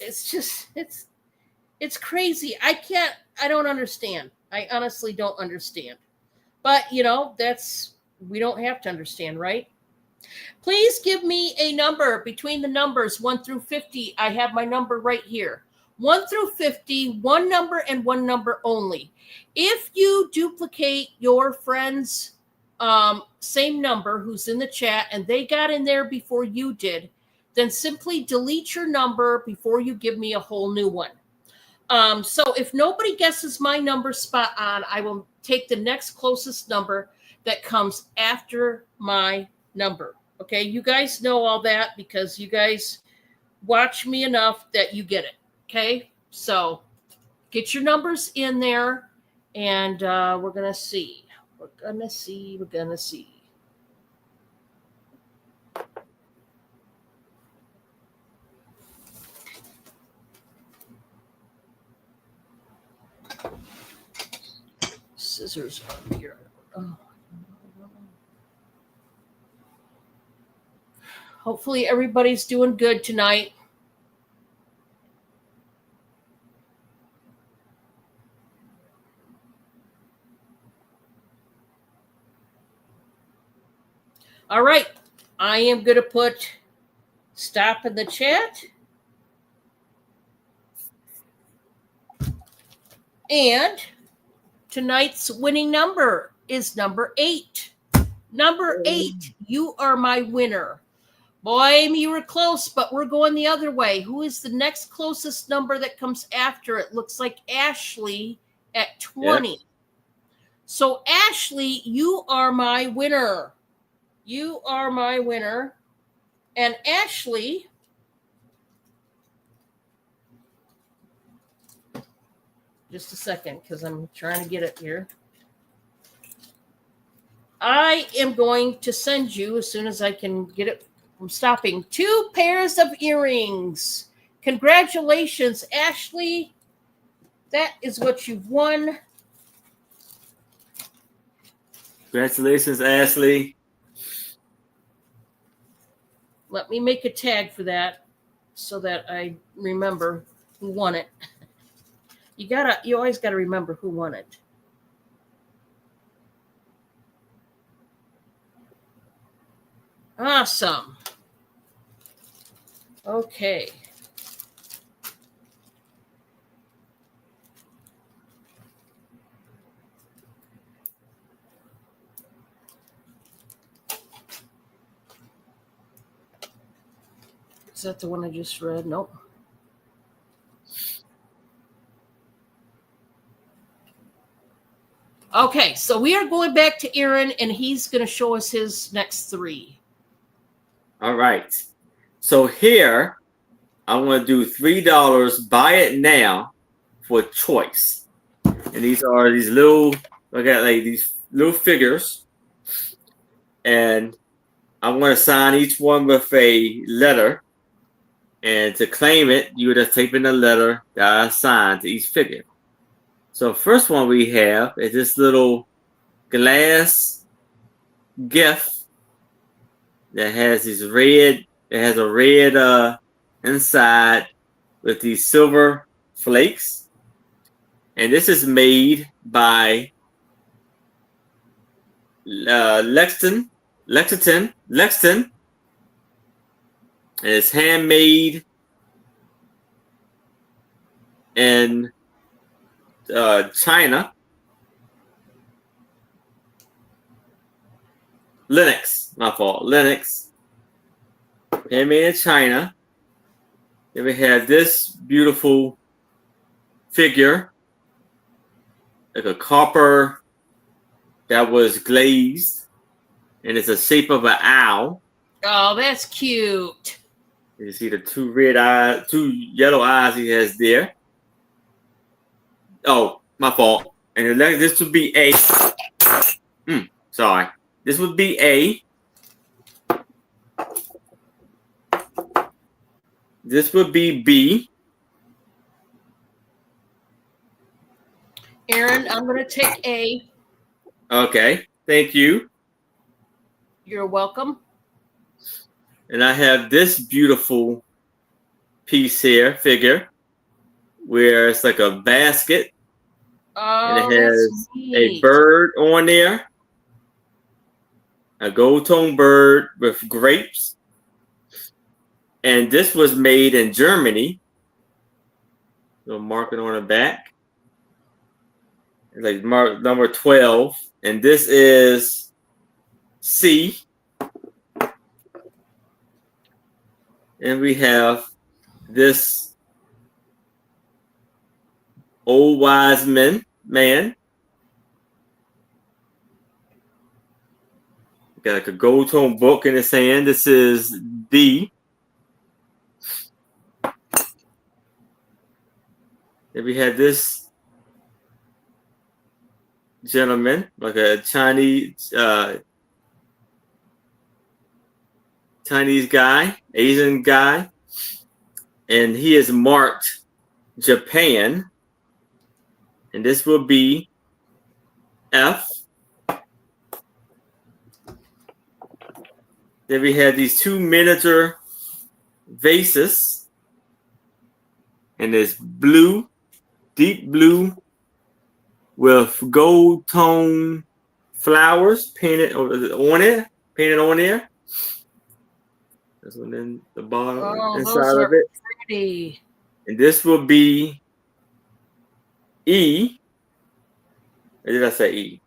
It's just, it's crazy. I don't understand. I honestly don't understand. But, you know, we don't have to understand, right? Please give me a number between the numbers 1 through 50. I have my number right here. 1 through 50, one number and one number only. If you duplicate your friend's same number who's in the chat and they got in there before you did, then simply delete your number before you give me a whole new one. So if nobody guesses my number spot on, I will take the next closest number that comes after my number. Okay, you guys know all that because you guys watch me enough that you get it. Okay, so get your numbers in there and we're going to see. We're going to see. Scissors are here. Oh. Hopefully everybody's doing good tonight. All right, I am going to put stop in the chat. And tonight's winning number is number 8. Number 8, you are my winner. Boy, you were close, but we're going the other way. Who is the next closest number that comes after it? Looks like Ashley at 20. Yep. So, Ashley, you are my winner. You are my winner. And Ashley, just a second, because I'm trying to get it here. I am going to send you, as soon as I can get it from stopping, 2 pairs of earrings. Congratulations, Ashley. That is what you've won. Congratulations, Ashley. Let me make a tag for that so that I remember who won it. You always gotta remember who won it. Awesome. Okay. Is that the one I just read? Nope. Okay, so we are going back to Aaron, and he's going to show us his next 3. All right. So here, I'm going to do $3. Buy it now for choice. And these are these little, I got like these little figures. And I'm going to sign each one with a letter. And to claim it, you would have typed in the letter that I assigned to each figure. So first one we have is this little glass gift. that has these red. It has a red inside with these silver flakes, and this is made by Lexington. And it's handmade in China. Linux, my fault. Linux. Handmade in China. Then we have this beautiful figure, like a copper that was glazed, and it's a shape of an owl. Oh, that's cute. You see the two yellow eyes he has there. Oh, my fault. And this would be A. Sorry. This would be A. This would be B. Aaron, I'm going to take A. Okay. Thank you. You're welcome. And I have this beautiful piece here, figure, where it's like a basket. Oh, And it has that's a neat. bird on there. A gold tone bird with grapes. And this was made in Germany. So mark it on the back. It's like mark number 12. And this is C. And we have this old wise man. Got like a gold tone book in his hand. This is D. Then we have this gentleman, like a Chinese guy, Asian guy, and he is marked Japan, and this will be F. Then we have these two miniature vases, and there's blue, deep blue, with gold tone flowers painted on it. This one in the bottom inside of it. Pretty. And this will be E. Or did I say E?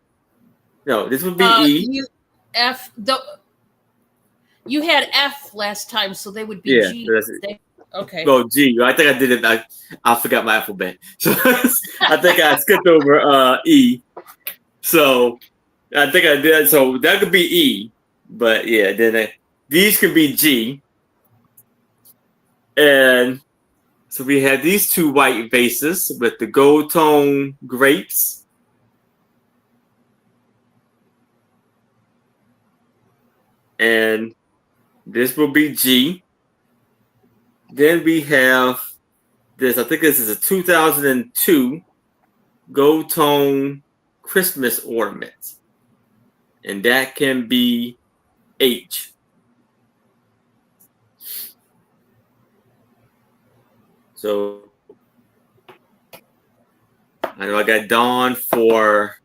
No, this would be E. You had F last time, so they would be Yeah, G. that's it. Okay. Oh, G. I think I did it. I forgot my alphabet. So I think I skipped over E. So I think I did. So that could be E. But yeah, then these could be G. And so we have these two white vases with the gold tone grapes. And this will be G. Then we have this, I think this is a 2002 gold tone Christmas ornament. And that can be H. So I know I got Dawn for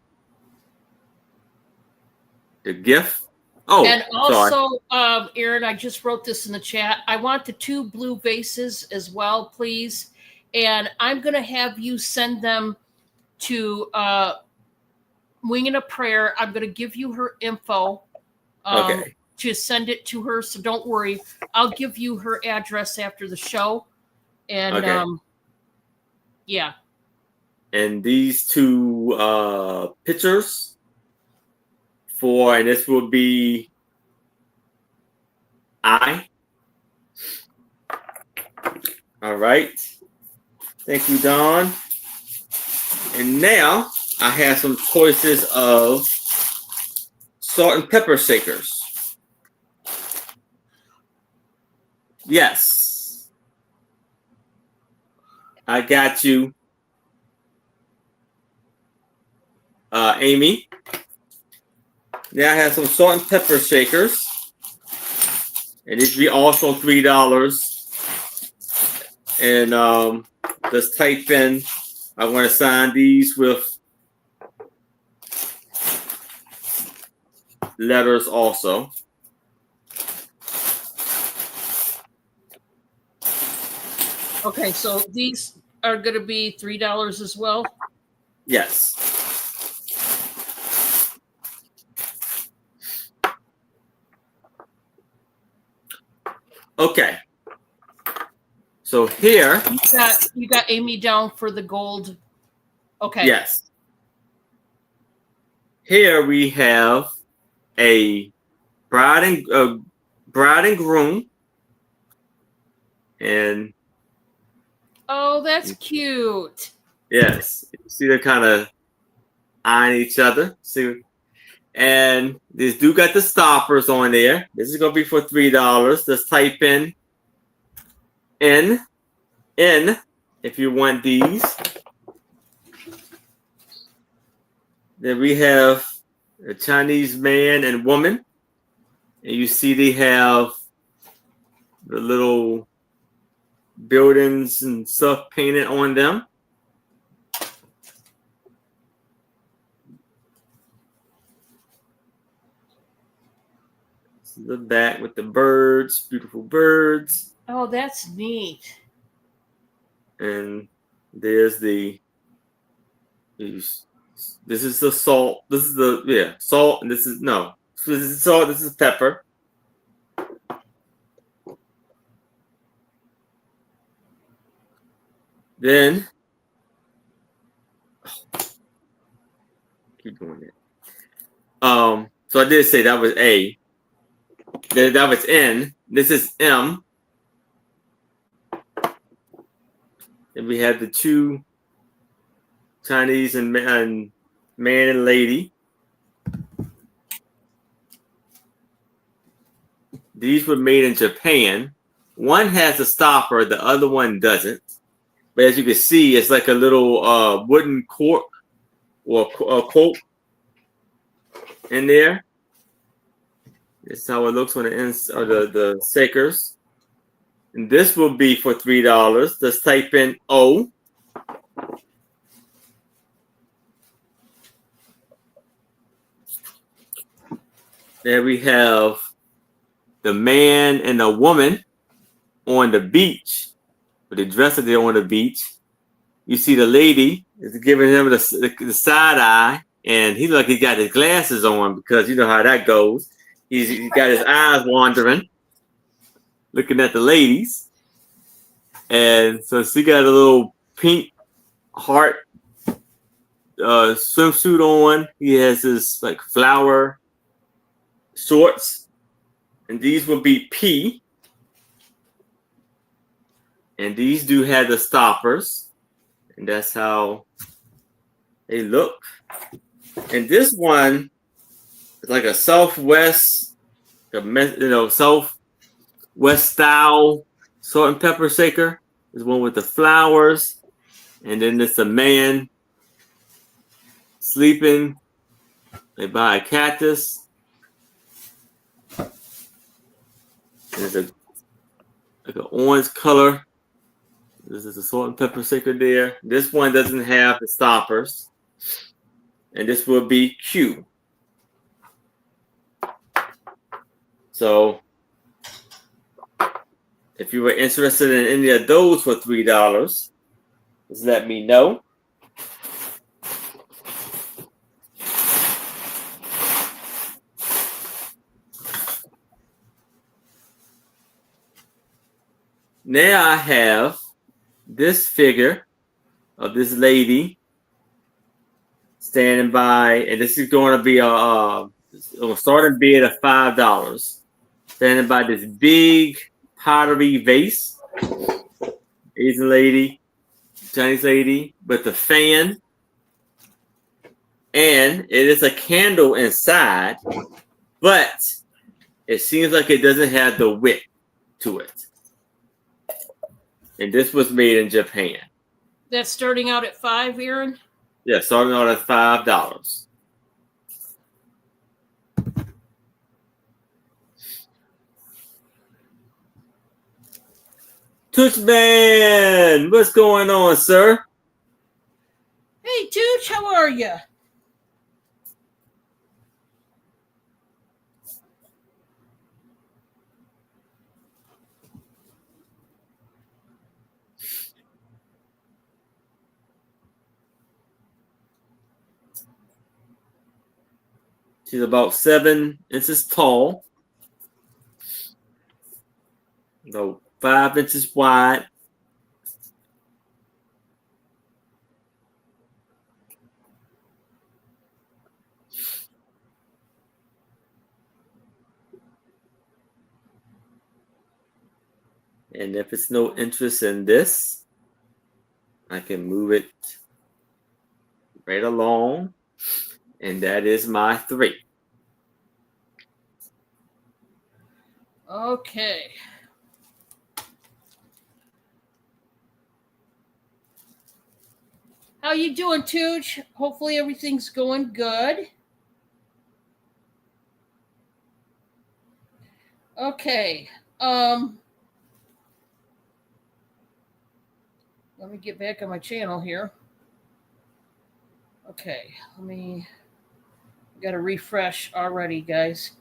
the gift. Oh, and also, sorry. Aaron, I just wrote this in the chat. I want the two blue vases as well, please. And I'm going to have you send them to Winging a Prayer. I'm going to give you her info Okay. to send it to her. So don't worry. I'll give you her address after the show. And Okay. yeah. And these two pictures and this will be I. All right. Thank you, Dawn. And now I have some choices of salt and pepper shakers. Yes. I got you, Amy. Now I have some salt and pepper shakers. And it should be also $3. And just type in, I want to sign these with letters also. Okay, so these are going to be $3 as well. Yes. Okay. So here, you got Amy down for the gold. Okay. yes. Here we have a bride and groom, and oh, that's cute. yes, see they're kind of eyeing each other. See, and this do got the stoppers on there. This is gonna be for $3. Just type in N if you want these. Then we have a Chinese man and woman, and you see they have the little buildings and stuff painted on them. The back with the birds, beautiful birds. Oh, that's neat. And there's this is the salt. This is the salt, and this is salt. This is pepper. Then keep doing it. So I did say that was A. Then that was N. This is M. And we have the two Chinese and man and lady. These were made in Japan. One has a stopper, the other one doesn't. But as you can see, it's like a little wooden cork or a quote in there. This is how it looks when it ends, or the shakers. And this will be for $3. Just type in O. There we have the man and the woman on the beach, with the dress that they're on the beach. You see the lady is giving him the side eye, and he look like he got his glasses on because you know how that goes. He's got his eyes wandering, looking at the ladies. And so she got a little pink heart swimsuit on. He has his like flower shorts. And these will be P. And these do have the stoppers. And that's how they look. And this one is like a Southwest, Southwest style salt and pepper shaker. There's one with the flowers. And then there's a man sleeping. They buy a cactus. There's like an orange color. This is a salt and pepper shaker there. This one doesn't have the stoppers. And this will be Q. So if you were interested in any of those for $3, just let me know. Now I have this figure of this lady standing by, and this is going to be a starting bid of $5. Standing by this big pottery vase. Asian lady, Chinese lady, with the fan. And it is a candle inside, but it seems like it doesn't have the wick to it. And this was made in Japan. That's starting out at $5, Aaron? Yeah, starting out at $5. Toochman, what's going on, sir? Hey, Tooch, how are you? She's about 7 inches tall, about 5 inches wide. And if it's no interest in this, I can move it right along. And that is my 3. Okay. How you doing, Tooch? Hopefully everything's going good. Okay. Let me get back on my channel here. Okay, got to refresh already, guys.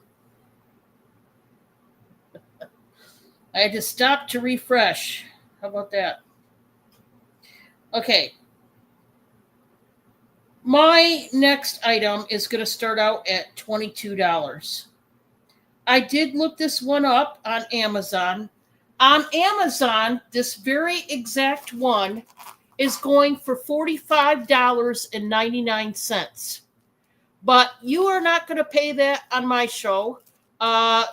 I had to stop to refresh. How about that? Okay. My next item is going to start out at $22. I did look this one up on Amazon. On Amazon, this very exact one is going for $45.99. But you are not going to pay that on my show.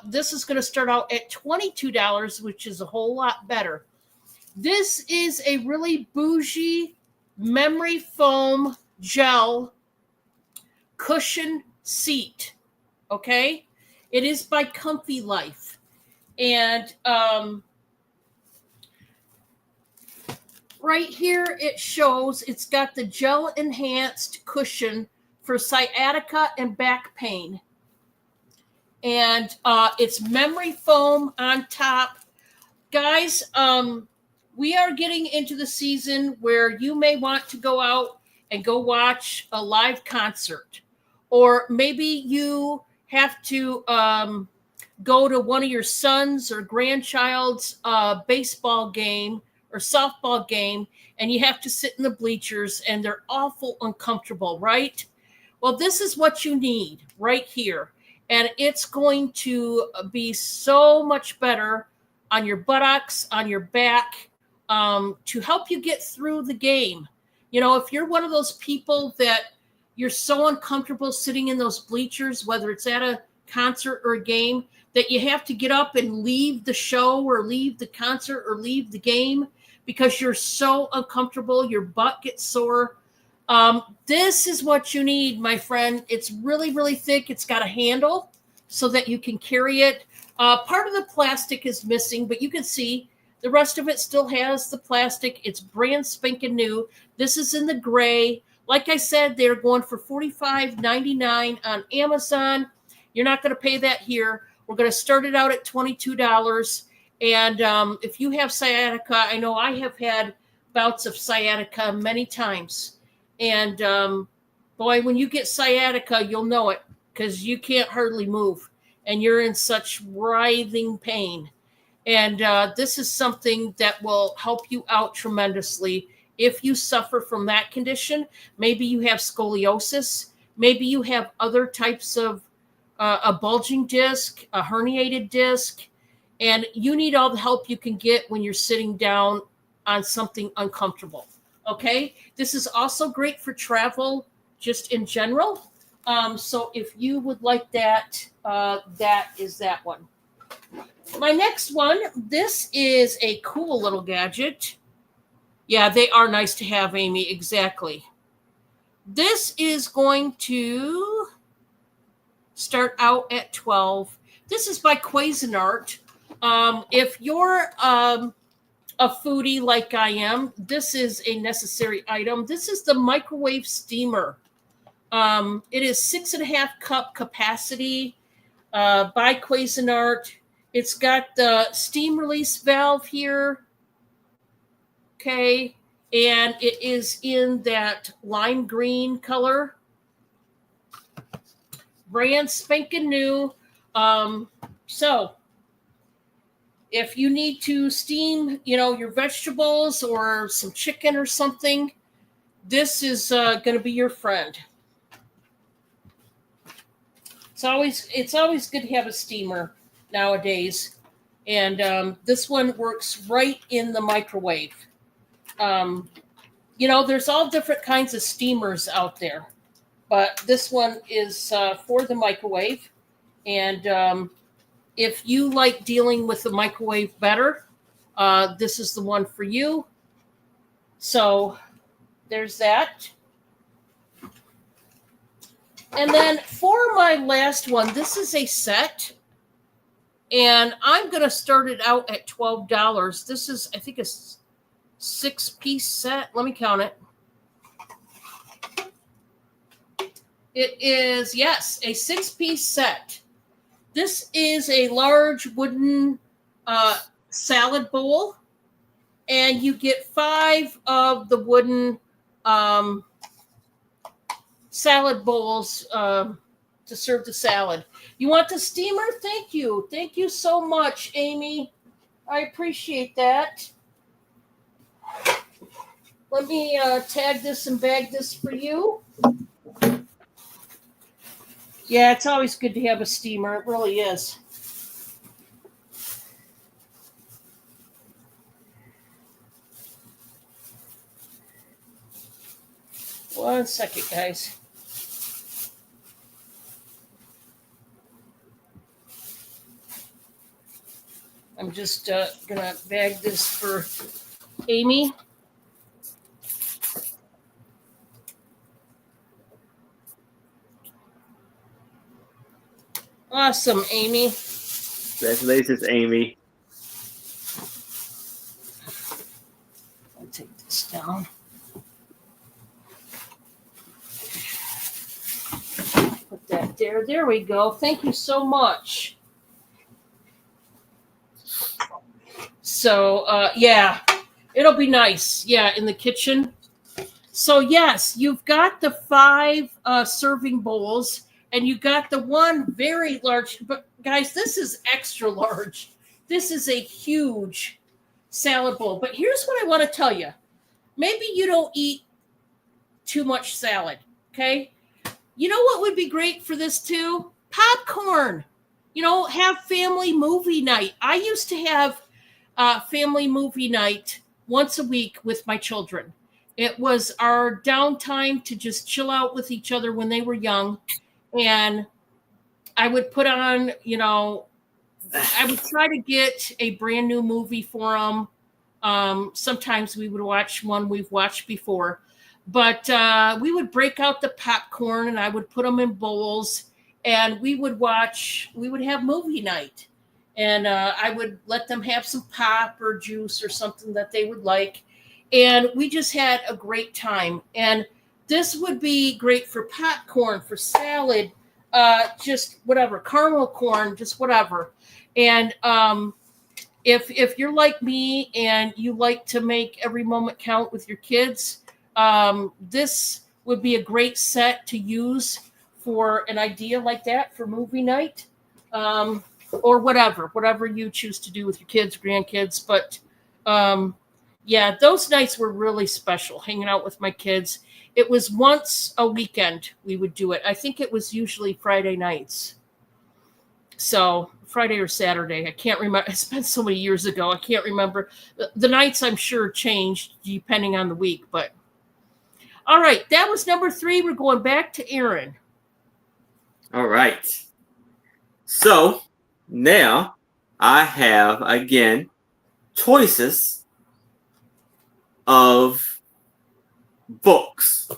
This is going to start out at $22, which is a whole lot better. This is a really bougie memory foam gel cushion seat. Okay? It is by Comfy Life. And right here it shows it's got the gel enhanced cushion for sciatica and back pain. And it's memory foam on top. Guys, we are getting into the season where you may want to go out and go watch a live concert. Or maybe you have to go to one of your sons or grandchild's baseball game or softball game, and you have to sit in the bleachers, and they're awful uncomfortable, right? Well, this is what you need right here. And it's going to be so much better on your buttocks, on your back, to help you get through the game. You know, if you're one of those people that you're so uncomfortable sitting in those bleachers, whether it's at a concert or a game, that you have to get up and leave the show or leave the concert or leave the game because you're so uncomfortable, your butt gets sore. This is what you need, my friend. It's really, really thick. It's got a handle so that you can carry it. Part of the plastic is missing, but you can see the rest of it still has the plastic. It's brand spanking new. This is in the gray. Like I said, they're going for $45.99 on Amazon. You're not going to pay that here. We're going to start it out at $22. And if you have sciatica, I know I have had bouts of sciatica many times. And boy, when you get sciatica, you'll know it because you can't hardly move and you're in such writhing pain. And this is something that will help you out tremendously if you suffer from that condition. Maybe you have scoliosis. Maybe you have other types of a bulging disc, a herniated disc, and you need all the help you can get when you're sitting down on something uncomfortable. Okay, this is also great for travel just in general. So if you would like that, that is that one. My next one, this is a cool little gadget. Yeah, they are nice to have, Amy, exactly. This is going to start out at $12. This is by Cuisinart. If you're a foodie like I am, this is a necessary item. This is the microwave steamer. It is 6.5 cup capacity by Cuisinart. It's got the steam release valve here. Okay. And it is in that lime green color. Brand spanking new. So if you need to steam, your vegetables or some chicken or something, this is going to be your friend. It's always good to have a steamer nowadays, and this one works right in the microwave. There's all different kinds of steamers out there, but this one is for the microwave, and if you like dealing with the microwave better, this is the one for you. So there's that. And then for my last one, this is a set. And I'm going to start it out at $12. This is, I think, a 6-piece set. Let me count it. It is, yes, a 6-piece set. This is a large wooden salad bowl. And you get 5 of the wooden salad bowls to serve the salad. You want the steamer? Thank you. Thank you so much, Amy. I appreciate that. Let me tag this and bag this for you. Yeah, it's always good to have a steamer. It really is. One second, guys. I'm just going to bag this for Amy. Awesome, Amy. Congratulations, Amy. I'll take this down. Put that there. There we go. Thank you so much. So, yeah, it'll be nice. Yeah, in the kitchen. So, yes, you've got the 5 serving bowls, and you got the one very large. But, guys, this is extra large. This is a huge salad bowl. But here's what I want to tell you. Maybe you don't eat too much salad, okay? You know what would be great for this, too? Popcorn. Have family movie night. I used to have family movie night once a week with my children. It was our downtime to just chill out with each other when they were young. And I would put on, I would try to get a brand new movie for them. Sometimes we would watch one we've watched before. But we would break out the popcorn and I would put them in bowls. And we would have movie night. And I would let them have some pop or juice or something that they would like. And we just had a great time. And this would be great for popcorn, for salad, just whatever, caramel corn, just whatever. And if you're like me and you like to make every moment count with your kids, this would be a great set to use for an idea like that for movie night. Or whatever you choose to do with your kids, grandkids. But yeah, those nights were really special, hanging out with my kids. It was once a weekend we would do it. I think it was usually Friday nights. So Friday or Saturday. I can't remember. It's been so many years ago. I can't remember. The nights, I'm sure, changed depending on the week. But all right, that was number 3. We're going back to Aaron. All right. So now I have, again, choices of books.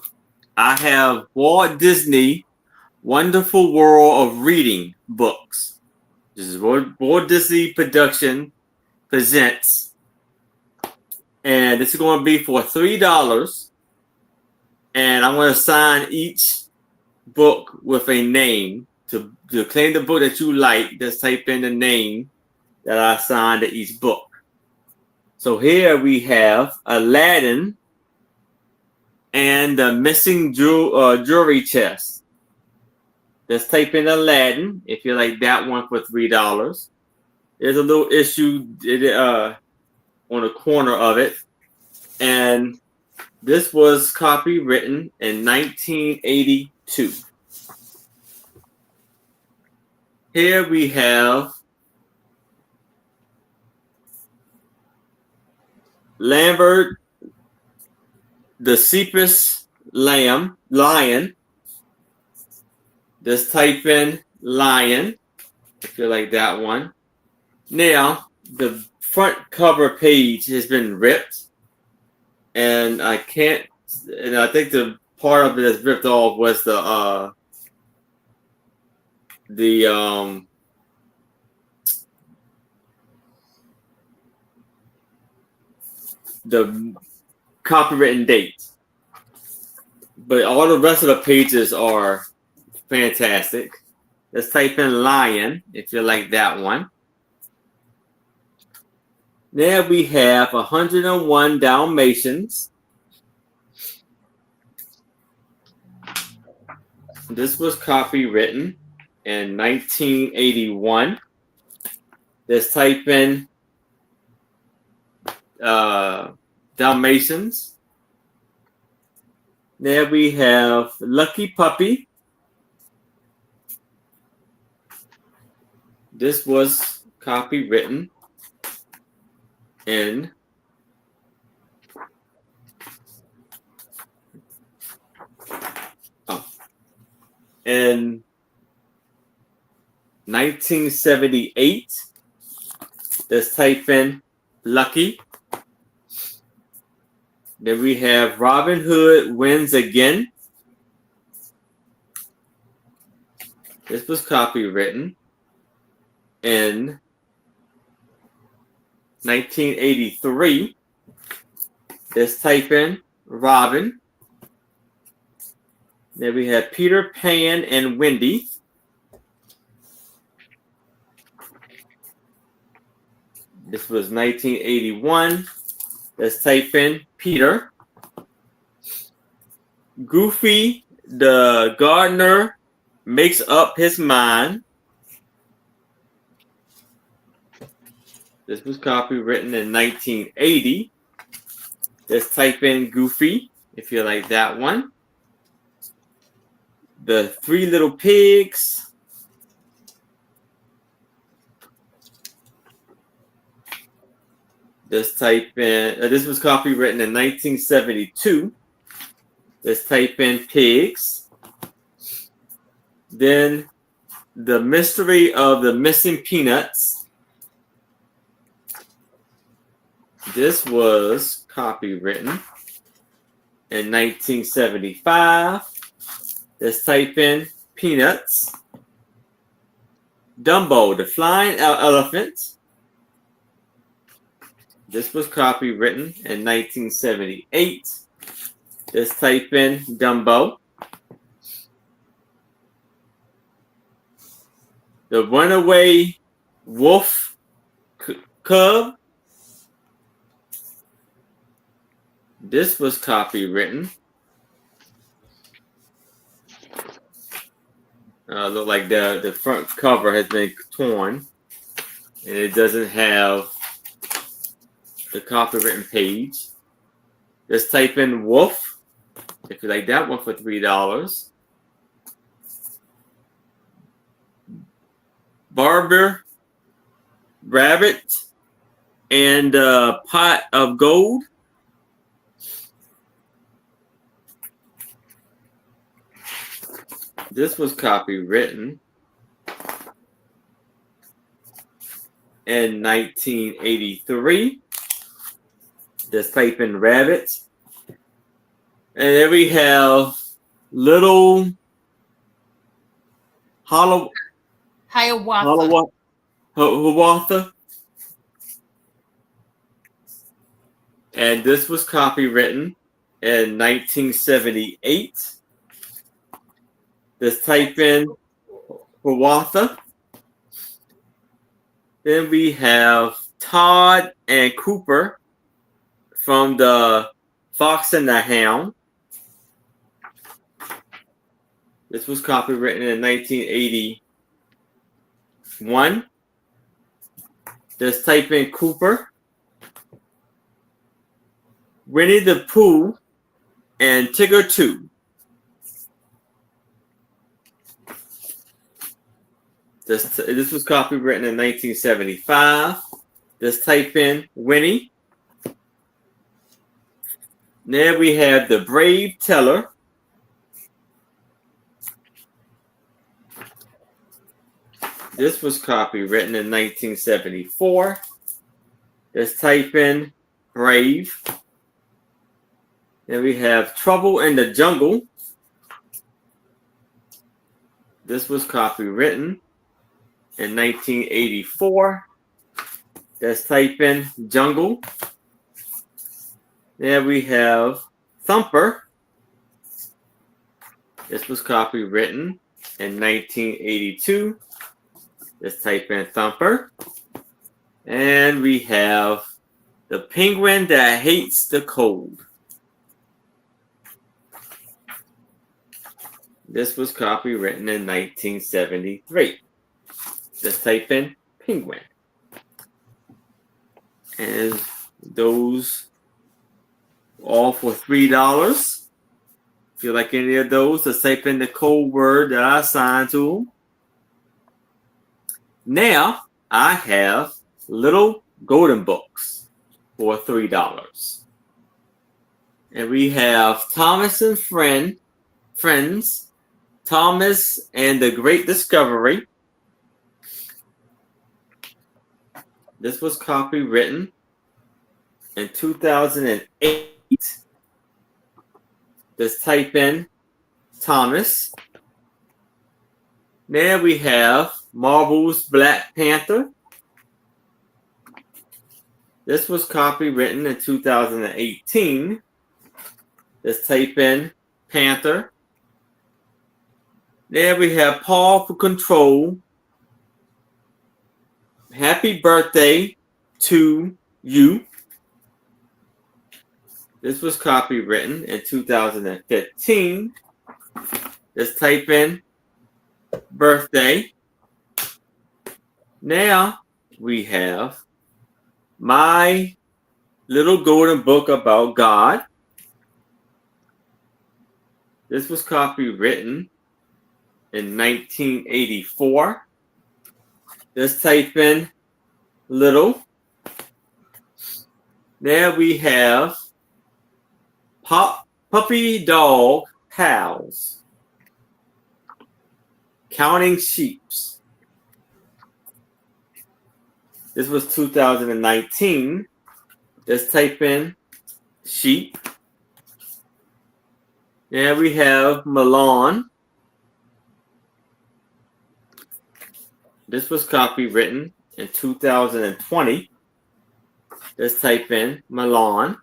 I have Walt Disney Wonderful World of Reading books. This is Walt Disney Production presents. And this is going to be for $3. And I'm going to assign each book with a name. To claim the book that you like, just type in the name that I assigned to each book. So here we have Aladdin and the missing jewelry chest. Let's type in Aladdin if you like that one for $3. There's a little issue on the corner of it. And this was copywritten in 1982. Here we have Lambert the Cephas Lion. Just type in lion if you like that one. Now, the front cover page has been ripped. And I think the part of it that's ripped off was the copywritten date. But all the rest of the pages are fantastic. Let's type in lion if you like that one. There we have 101 Dalmatians. This was copywritten in 1981. Let's type in Dalmatians. There we have Lucky Puppy. This was copywritten in in 1978. Let's type in Lucky. Then we have Robin Hood Wins Again. This was copywritten in 1983. Let's type in Robin. Then we have Peter Pan and Wendy. This was 1981. Let's type in Peter. Goofy the Gardener Makes Up His Mind. This was copywritten in 1980. Let's type in Goofy if you like that one. The Three Little Pigs. Let's type in, this was copywritten in 1972. Let's type in Pigs. Then The Mystery of the Missing Peanuts. This was copywritten in 1975. Let's type in Peanuts. Dumbo, the Flying Elephant. This was copywritten in 1978. Let's type in Dumbo. The Runaway Wolf Cub. This was copywritten. Look like the front cover has been torn, and it doesn't have the copywritten page. Let's type in Wolf if you like that one for $3. Barber, Rabbit, and Pot of Gold. This was copywritten in 1983. Just type in Rabbit. And then we have Little Hiawatha. And this was copywritten in 1978. Let's type in Hiawatha. Then we have Todd and Cooper. from the Fox and the Hound. This was copywritten in 1981. Just type in Cooper, Winnie the Pooh, and Tigger 2. This was copywritten in 1975. Just type in Winnie. There we have The Brave Teller. This was copywritten in 1974. Just type in Brave. Then we have Trouble in the Jungle. This was copywritten in 1984. Just type in Jungle. There we have Thumper. This was copywritten in 1982. Just type in Thumper. And we have The Penguin That Hates the Cold. This was copywritten in 1973. Just type in Penguin. And those all for $3. If you like any of those, just type in the code word that I assigned to them. Now I have little golden books for $3. And we have Thomas and Friends, Thomas and the Great Discovery. This was copywritten in 2008. Just type in Thomas. There we have Marvel's Black Panther. This was copywritten in 2018. Just type in Panther. There we have Paw for Control. Happy Birthday to You. This was copywritten in 2015. Just type in birthday. Now we have My Little Golden Book About God. This was copywritten in 1984. Just type in little. There we have Puppy Dog Pals. Counting Sheeps. This was 2019. Just type in sheep. There we have Milan. This was copywritten in 2020. Just type in Milan.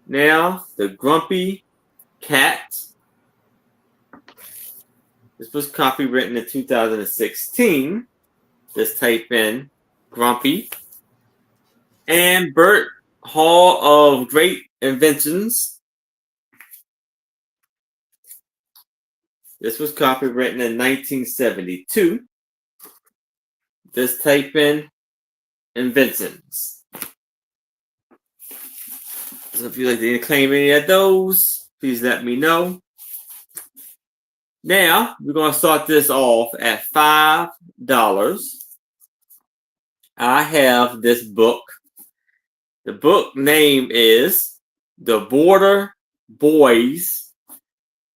Now, The Grumpy Cat. This was copywritten in 2016. Just type in Grumpy. And Bert Hall of Great Inventions. This was copywritten in 1972. Just type in Inventions. So if you'd like to claim any of those, please let me know. Now, we're going to start this off at $5. I have this book. The book name is The Border Boys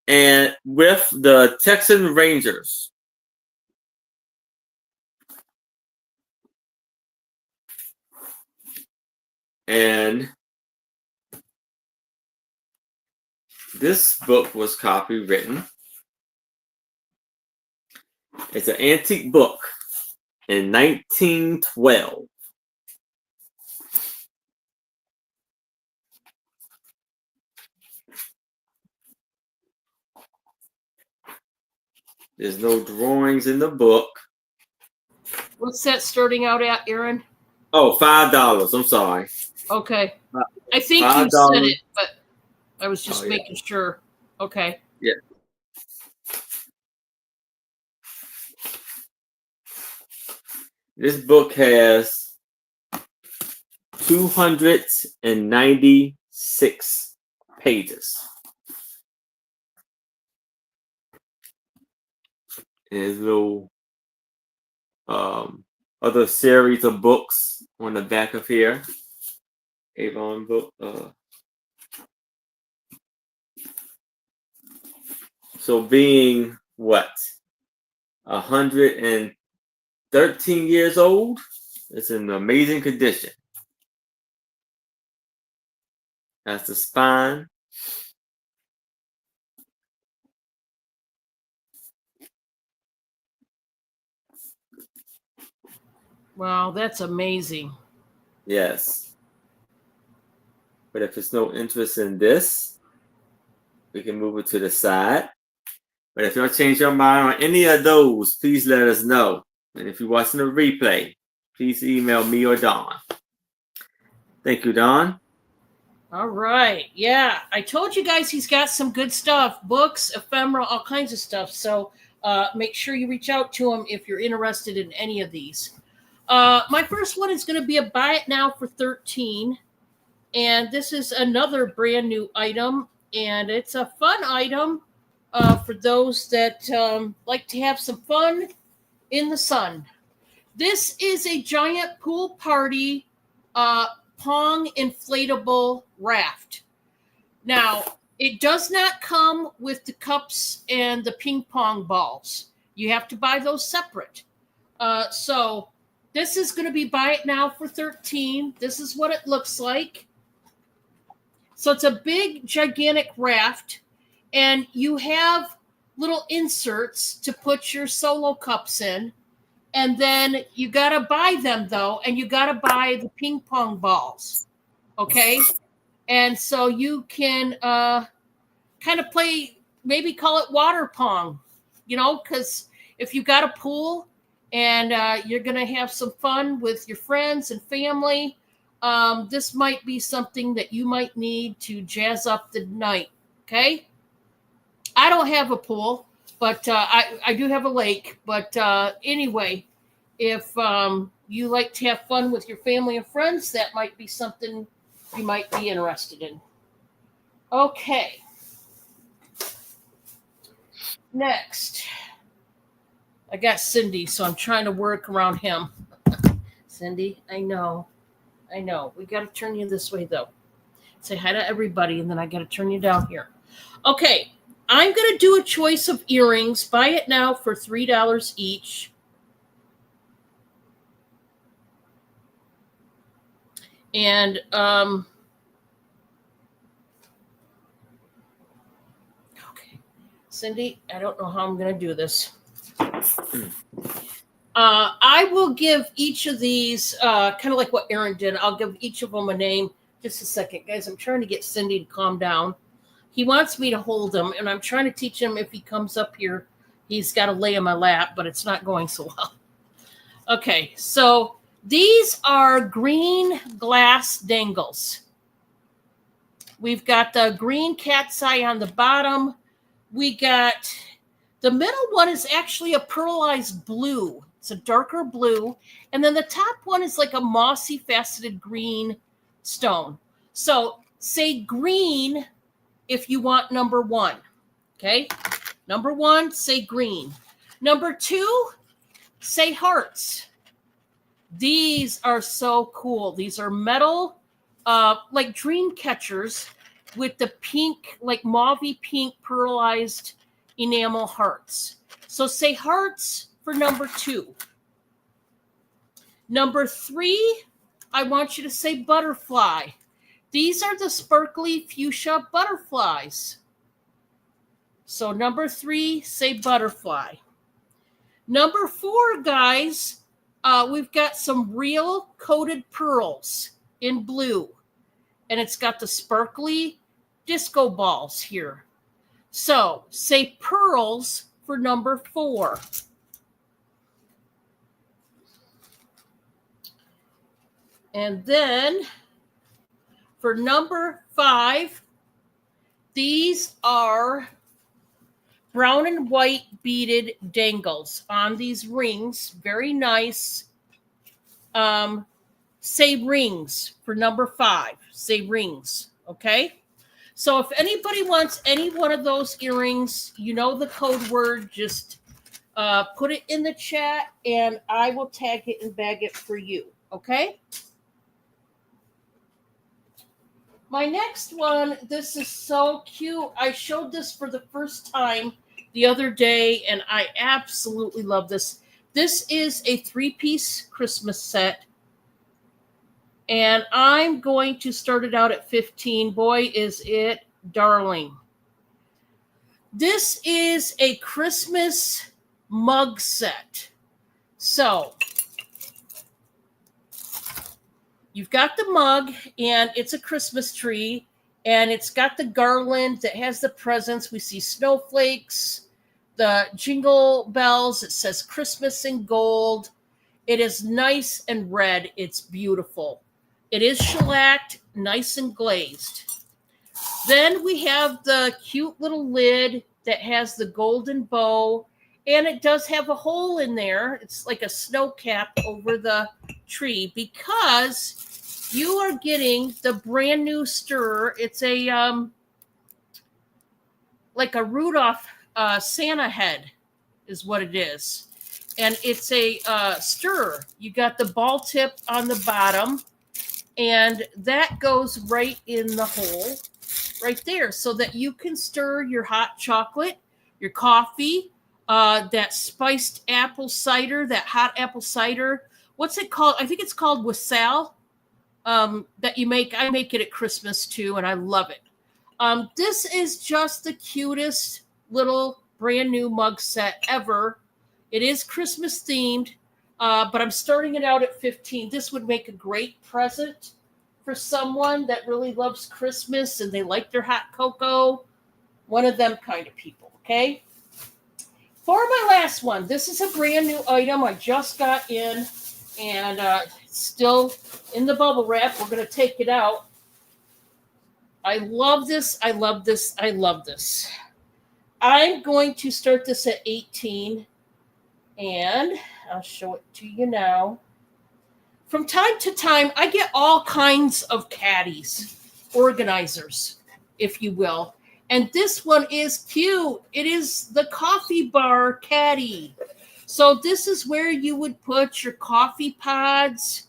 and with the Texas Rangers. And this book was copywritten. It's an antique book in 1912. There's no drawings in the book. What's that starting out at, Aaron? Oh, $5. I'm sorry. Okay. I think you $5. said it, but I was just Oh, yeah. making sure. Okay. Yeah. This book has 296 pages. And there's little other series of books on the back of here. Avon book. So being what? 113 years old. It's in amazing condition. That's the spine. Wow, that's amazing. Yes. But if there's no interest in this, we can move it to the side. But if you want to change your mind on any of those, please let us know. And if you're watching the replay, please email me or Don. Thank you, Don. All right. Yeah. I told you guys he's got some good stuff, books, ephemera, all kinds of stuff. So make sure you reach out to him if you're interested in any of these. My first one is going to be a buy it now for 13. And this is another brand new item. And it's a fun item for those that like to have some fun in the sun. This is a giant pool party Pong inflatable raft. Now, it does not come with the cups and the ping pong balls. You have to buy those separate. So this is going to be buy it now for 13. This is what it looks like. So it's a big, gigantic raft, and you have little inserts to put your solo cups in. And then you got to buy them, though, and you got to buy the ping pong balls. Okay? And so you can kind of play, maybe call it water pong, because if you got a pool and you're going to have some fun with your friends and family, this might be something that you might need to jazz up the night. Okay? I don't have a pool, but I do have a lake. But anyway, if you like to have fun with your family and friends, that might be something you might be interested in. Okay. Next, I got Cindy, so I'm trying to work around him. Cindy, I know. We got to turn you this way, though. Say hi to everybody, and then I got to turn you down here. Okay. I'm going to do a choice of earrings. Buy it now for $3 each. And okay, Cindy, I don't know how I'm going to do this. I will give each of these, kind of like what Aaron did. I'll give each of them a name. Just a second, guys. I'm trying to get Cindy to calm down. He wants me to hold him, and I'm trying to teach him if he comes up here, he's got to lay in my lap, but it's not going so well. Okay, so these are green glass dangles. We've got the green cat's eye on the bottom. We got the middle one is actually a pearlized blue. It's a darker blue. And then the top one is like a mossy faceted green stone. So say green if you want number one. Okay. Number one, say green. Number two, say hearts. These are so cool. These are metal, like dream catchers with the pink, like mauvey pink pearlized enamel hearts. So say hearts for number two. Number three, I want you to say butterfly. These are the sparkly fuchsia butterflies. So number three, say butterfly. Number four, guys, we've got some real coated pearls in blue. And it's got the sparkly disco balls here. So say pearls for number four. And then For number 5, these are brown and white beaded dangles on these rings. Very nice. Say rings for number 5. Say rings. Okay. So if anybody wants any one of those earrings, you know the code word. Just put it in the chat and I will tag it and bag it for you. Okay. My next one, this is so cute. I showed this for the first time the other day, and I absolutely love this. This is a 3-piece Christmas set, and I'm going to start it out at 15. Boy, is it darling. This is a Christmas mug set. So you've got the mug, and it's a Christmas tree, and it's got the garland that has the presents. We see snowflakes, the jingle bells. It says Christmas in gold. It is nice and red. It's beautiful. It is shellacked, nice and glazed. Then we have the cute little lid that has the golden bow, and it does have a hole in there. It's like a snow cap over the tree because you are getting the brand new stirrer. It's a like a Rudolph Santa head is what it is. And it's a stirrer. You got the ball tip on the bottom, and that goes right in the hole right there so that you can stir your hot chocolate, your coffee, that spiced apple cider, that hot apple cider. What's it called? I think it's called wassail that you make. I make it at Christmas too, and I love it. This is just the cutest little brand new mug set ever. It is Christmas themed, but I'm starting it out at 15. This would make a great present for someone that really loves Christmas and they like their hot cocoa. One of them kind of people, okay? For my last one, this is a brand new item I just got in, and it's still in the bubble wrap. We're going to take it out. I love this. I love this. I love this. I'm going to start this at 18, and I'll show it to you now. From time to time, I get all kinds of caddies, organizers, if you will. And this one is cute. It is the coffee bar caddy. So this is where you would put your coffee pods,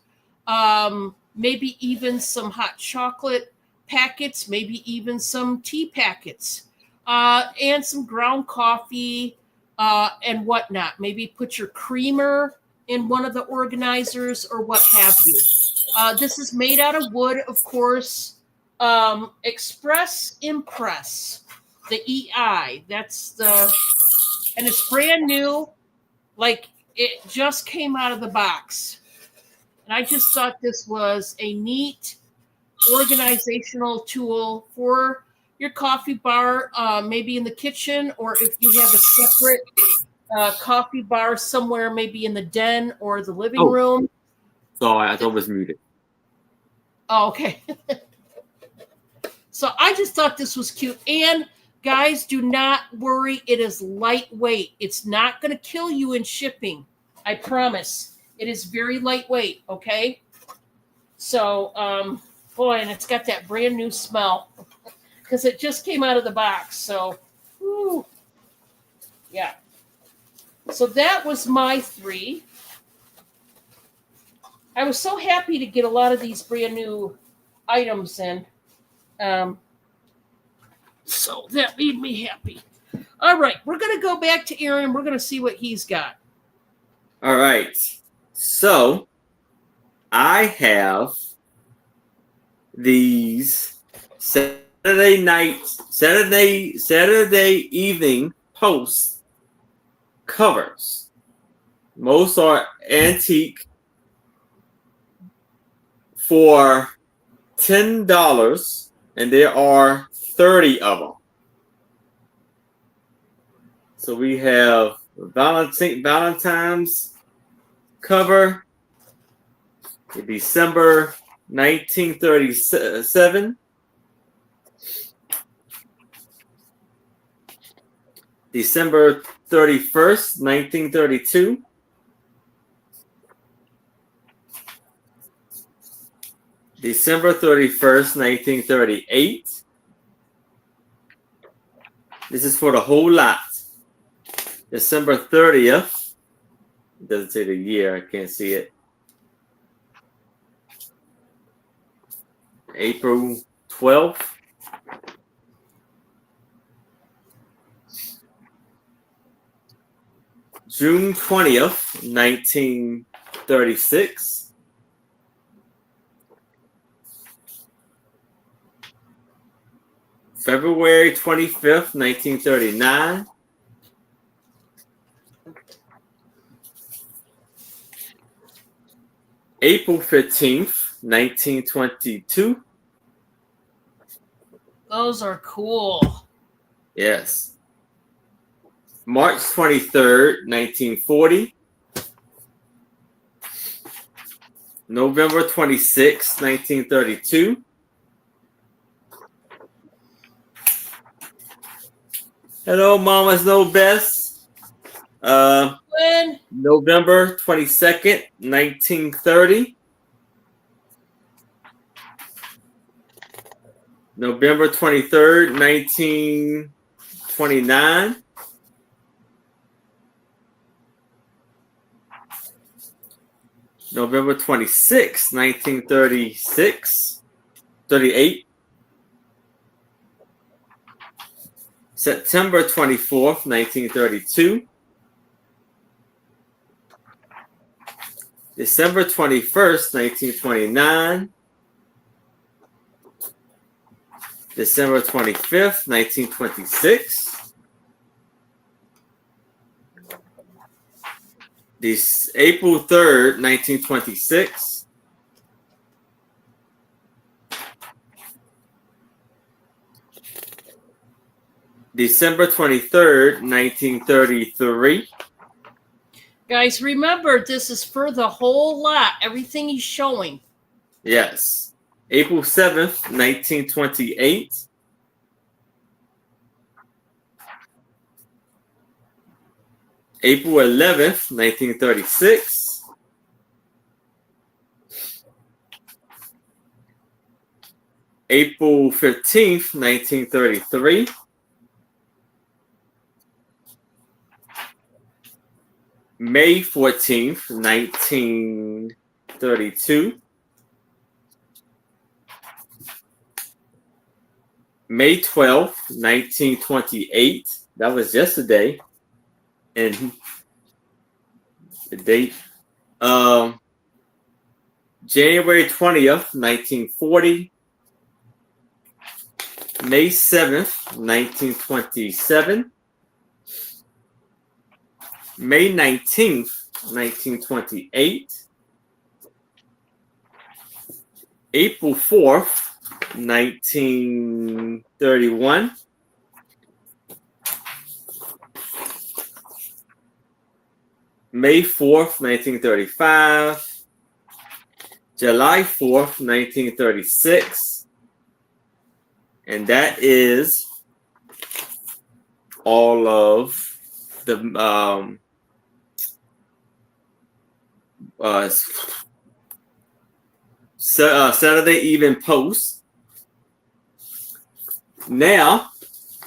maybe even some hot chocolate packets, maybe even some tea packets, and some ground coffee and whatnot. Maybe put your creamer in one of the organizers or what have you. This is made out of wood, of course. Express Impress, the EI. That's the, and it's brand new. Like it just came out of the box. And I just thought this was a neat organizational tool for your coffee bar, maybe in the kitchen, or if you have a separate coffee bar somewhere, maybe in the den or the living room. Sorry, I thought it was muted. Oh, okay. So I just thought this was cute. And guys, do not worry. It is lightweight. It's not going to kill you in shipping. I promise. It is very lightweight, okay? So, boy, and it's got that brand new smell because it just came out of the box. So, whew, yeah. So that was my 3. I was so happy to get a lot of these brand new items in. So that made me happy. All right, we're going to go back to Aaron and we're going to see what he's got. All right. So I have these Saturday evening Post covers. Most are antique for $10, and there are 30 of them. So we have Valentine's cover, December 1937. December 31st, 1932. December 31st, 1938. This is for the whole lot. December 30th. It doesn't say the year. I can't see it. April 12th. June 20th, 1936. February 25th, 1939. April 15th, 1922. Those are cool. Yes. March 23rd, 1940. November 26th, 1932. Hello, Mamas Know Best. When? November 22nd, 1930. November 23rd, 1929. November 26th, 1936. 38. September 24th, 1932. December 21st, 1929. December 25th, 1926. April 3rd, 1926. December 23rd, 1933. Guys, remember, this is for the whole lot. Everything he's showing. Yes. April 7th, 1928. April 11th, 1936. April 15th, 1933. May 14th, 1932. May 12th, 1928. That was yesterday. And the date. January 20th, 1940. May 7th, 1927. May 19th, 1928. April 4th, 1931. May 4th, 1935. July 4th, 1936. And that is all of the Saturday Evening Post. Now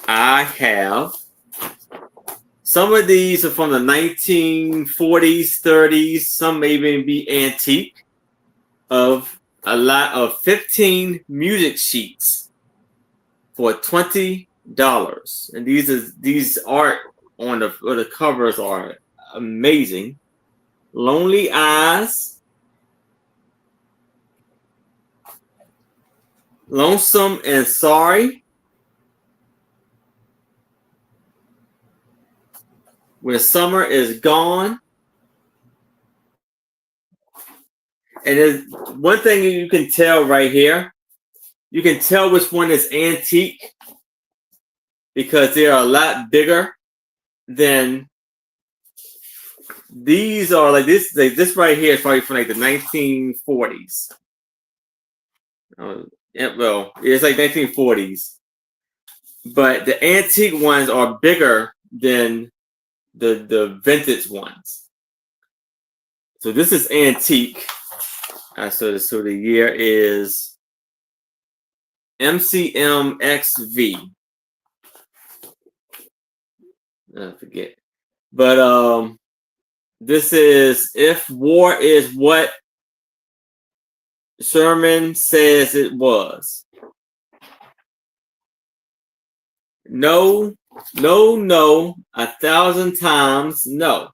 I have some of these are from the 1940s, 30s. Some may even be antique. Of a lot of 15 music sheets for $20. And these art on the covers are amazing. Lonely Eyes, Lonesome and Sorry, When Summer Is Gone. And there's one thing you can tell right here. You can tell which one is antique because they are a lot bigger than these are. Like this right here is probably from like the 1940s. Well, it's like 1940s, but the antique ones are bigger than the vintage ones. So this is antique. So the year is MCMXV. I forget. But this is If War Is What Sherman Says It Was. No, no, no, 1,000 times no.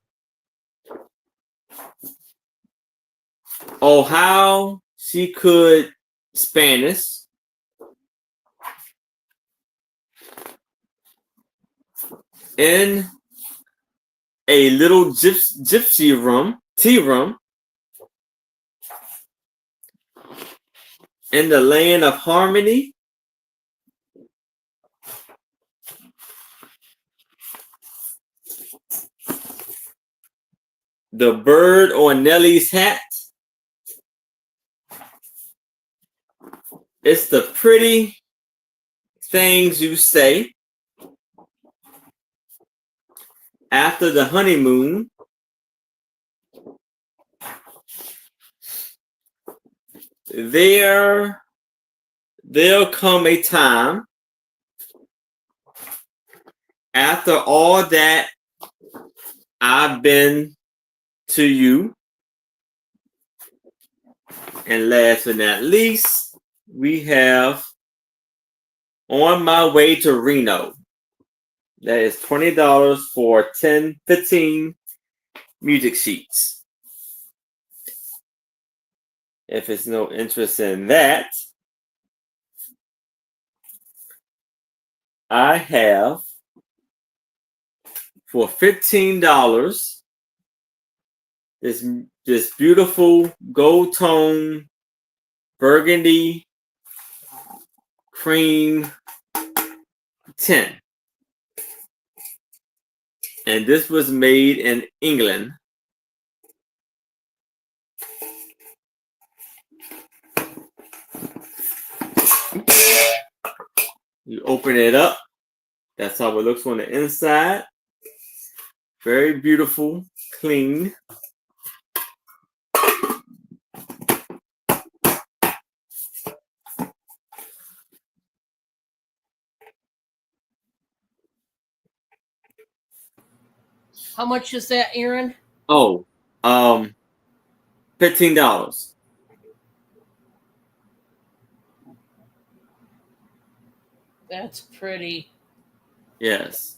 Oh, how she could Spanish. In a little gypsy room, tea room, in the land of harmony. The bird on Nellie's hat. It's the pretty things you say after the honeymoon. There'll come a time after all that I've been to you. And last but not least, we have On My Way to Reno. That is $20 for 15 music sheets. If it's no interest in that, I have for $15 this beautiful gold tone burgundy cream tin. And this was made in England. You open it up. That's how it looks on the inside. Very beautiful, clean. How much is that, Aaron? Oh, $15. That's pretty. Yes.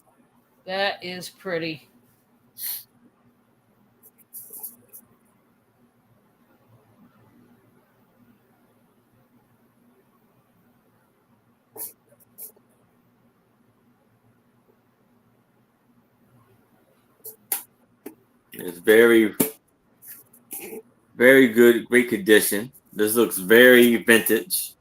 That is pretty. It's very, very good, great condition. This looks very vintage.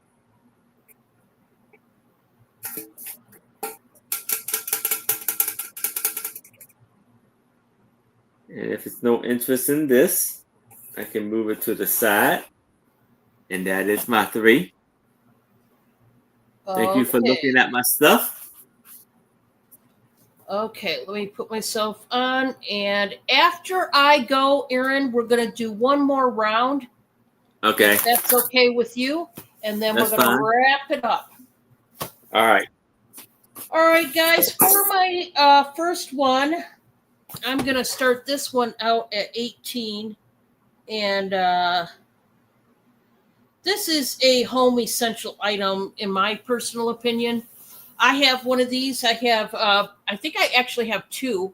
And if it's no interest in this, I can move it to the side. And that is my 3. Thank you for looking at my stuff. Okay, let me put myself on. And after I go, Aaron, we're going to do one more round. Okay. If that's okay with you. And then That's we're going to fine. wrap it up. All right. All right, guys, for my first one, I'm going to start this one out at 18. And this is a home essential item, in my personal opinion. I have one of these. I have, I think I actually have 2.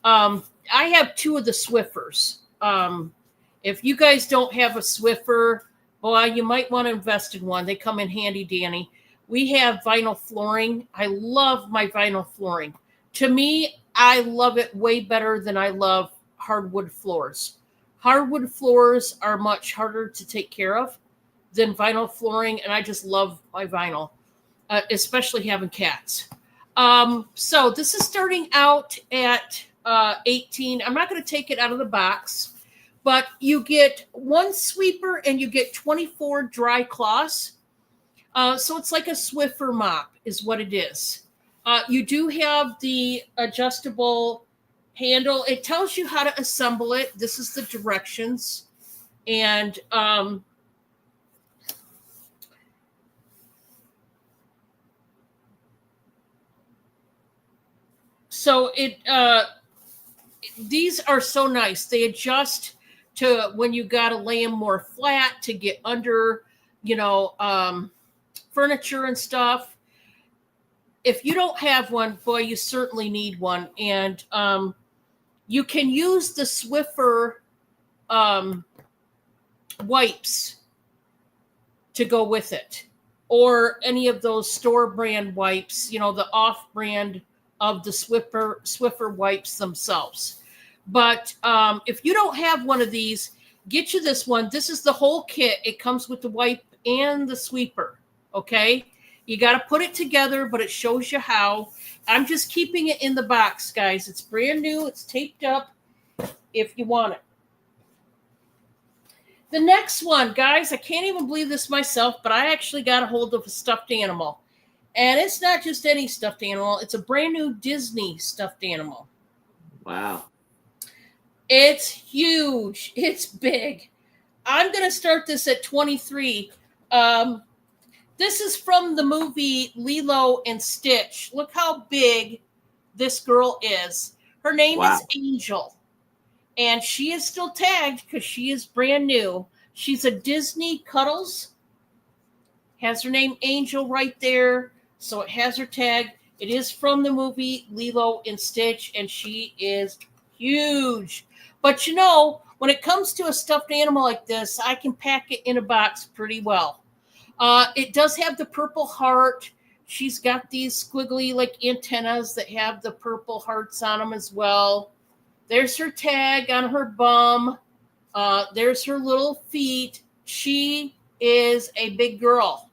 I have 2 of the Swiffers. If you guys don't have a Swiffer, boy, you might want to invest in one. They come in handy dandy. We have vinyl flooring. I love my vinyl flooring. To me, I love it way better than I love hardwood floors. Hardwood floors are much harder to take care of than vinyl flooring, and I just love my vinyl, especially having cats. So this is starting out at 18. I'm not going to take it out of the box, but you get 1 sweeper and you get 24 dry cloths. So it's like a Swiffer mop is what it is. You do have the adjustable handle. It tells you how to assemble it. This is the directions. And so these are so nice. They adjust to when you got to lay them more flat to get under, furniture and stuff. If you don't have one, boy, you certainly need one. And you can use the Swiffer wipes to go with it, or any of those store brand wipes, the off brand of the Swiffer wipes themselves. But if you don't have one of these, get you this one. This is the whole kit. It comes with the wipe and the sweeper. Okay. You got to put it together, but it shows you how. I'm just keeping it in the box, guys. It's brand new. It's taped up if you want it. The next one, guys, I can't even believe this myself, but I actually got a hold of a stuffed animal. And it's not just any stuffed animal. It's a brand new Disney stuffed animal. Wow. It's huge. It's big. I'm going to start this at 23. This is from the movie Lilo and Stitch. Look how big this girl is. Her name is Angel. And she is still tagged because she is brand new. She's a Disney Cuddles. Has her name Angel right there. So it has her tag. It is from the movie Lilo and Stitch. And she is huge. But when it comes to a stuffed animal like this, I can pack it in a box pretty well. It does have the purple heart. She's got these squiggly like antennas that have the purple hearts on them as well. There's her tag on her bum. There's her little feet. She is a big girl.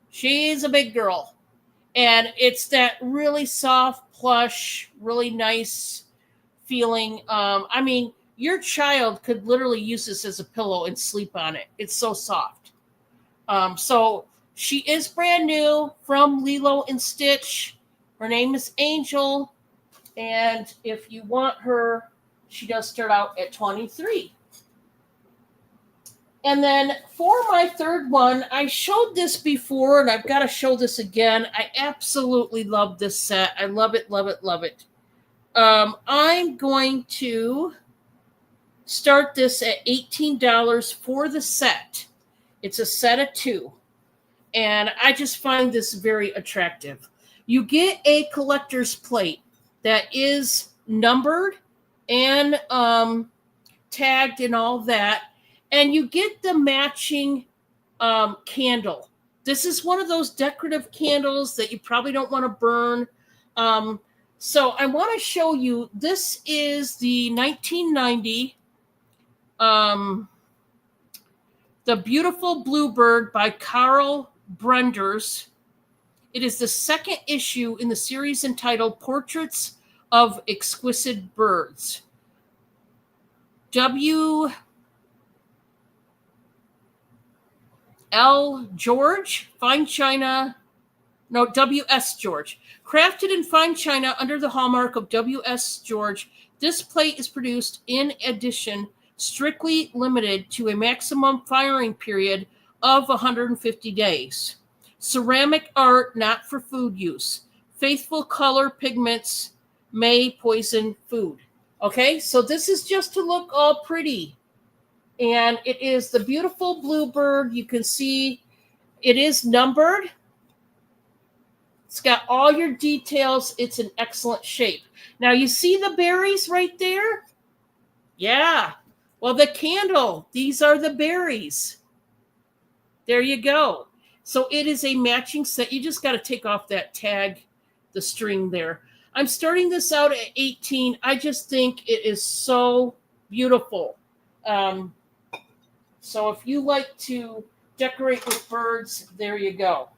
She's a big girl. And it's that really soft, plush, really nice feeling. Your child could literally use this as a pillow and sleep on it. It's so soft. So she is brand new from Lilo and Stitch. Her name is Angel. And if you want her, she does start out at 23. And then for my third one, I showed this before, and I've got to show this again. I absolutely love this set. I love it, love it, love it. I'm going to start this at $18 for the set. It's a set of 2. And I just find this very attractive. You get a collector's plate that is numbered and tagged and all that. And you get the matching candle. This is one of those decorative candles that you probably don't want to burn. So I want to show you, this is the 1990 The Beautiful Bluebird by Carl Brenders. It is the second issue in the series entitled Portraits of Exquisite Birds. W.L. George, Fine China, W.S. George. Crafted in fine china under the hallmark of W.S. George, this plate is produced in addition, strictly limited to a maximum firing period of 150 days. Ceramic art, not for food use. Faithful color pigments may poison food. Okay, so this is just to look all pretty. And it is the Beautiful Bluebird. You can see it is numbered. It's got all your details. It's in excellent shape. Now, you see the berries right there? Yeah. Well, the candle, these are the berries. There you go. So it is a matching set. You just got to take off that tag, the string there. I'm starting this out at 18. I just think it is so beautiful. So if you like to decorate with birds, there you go.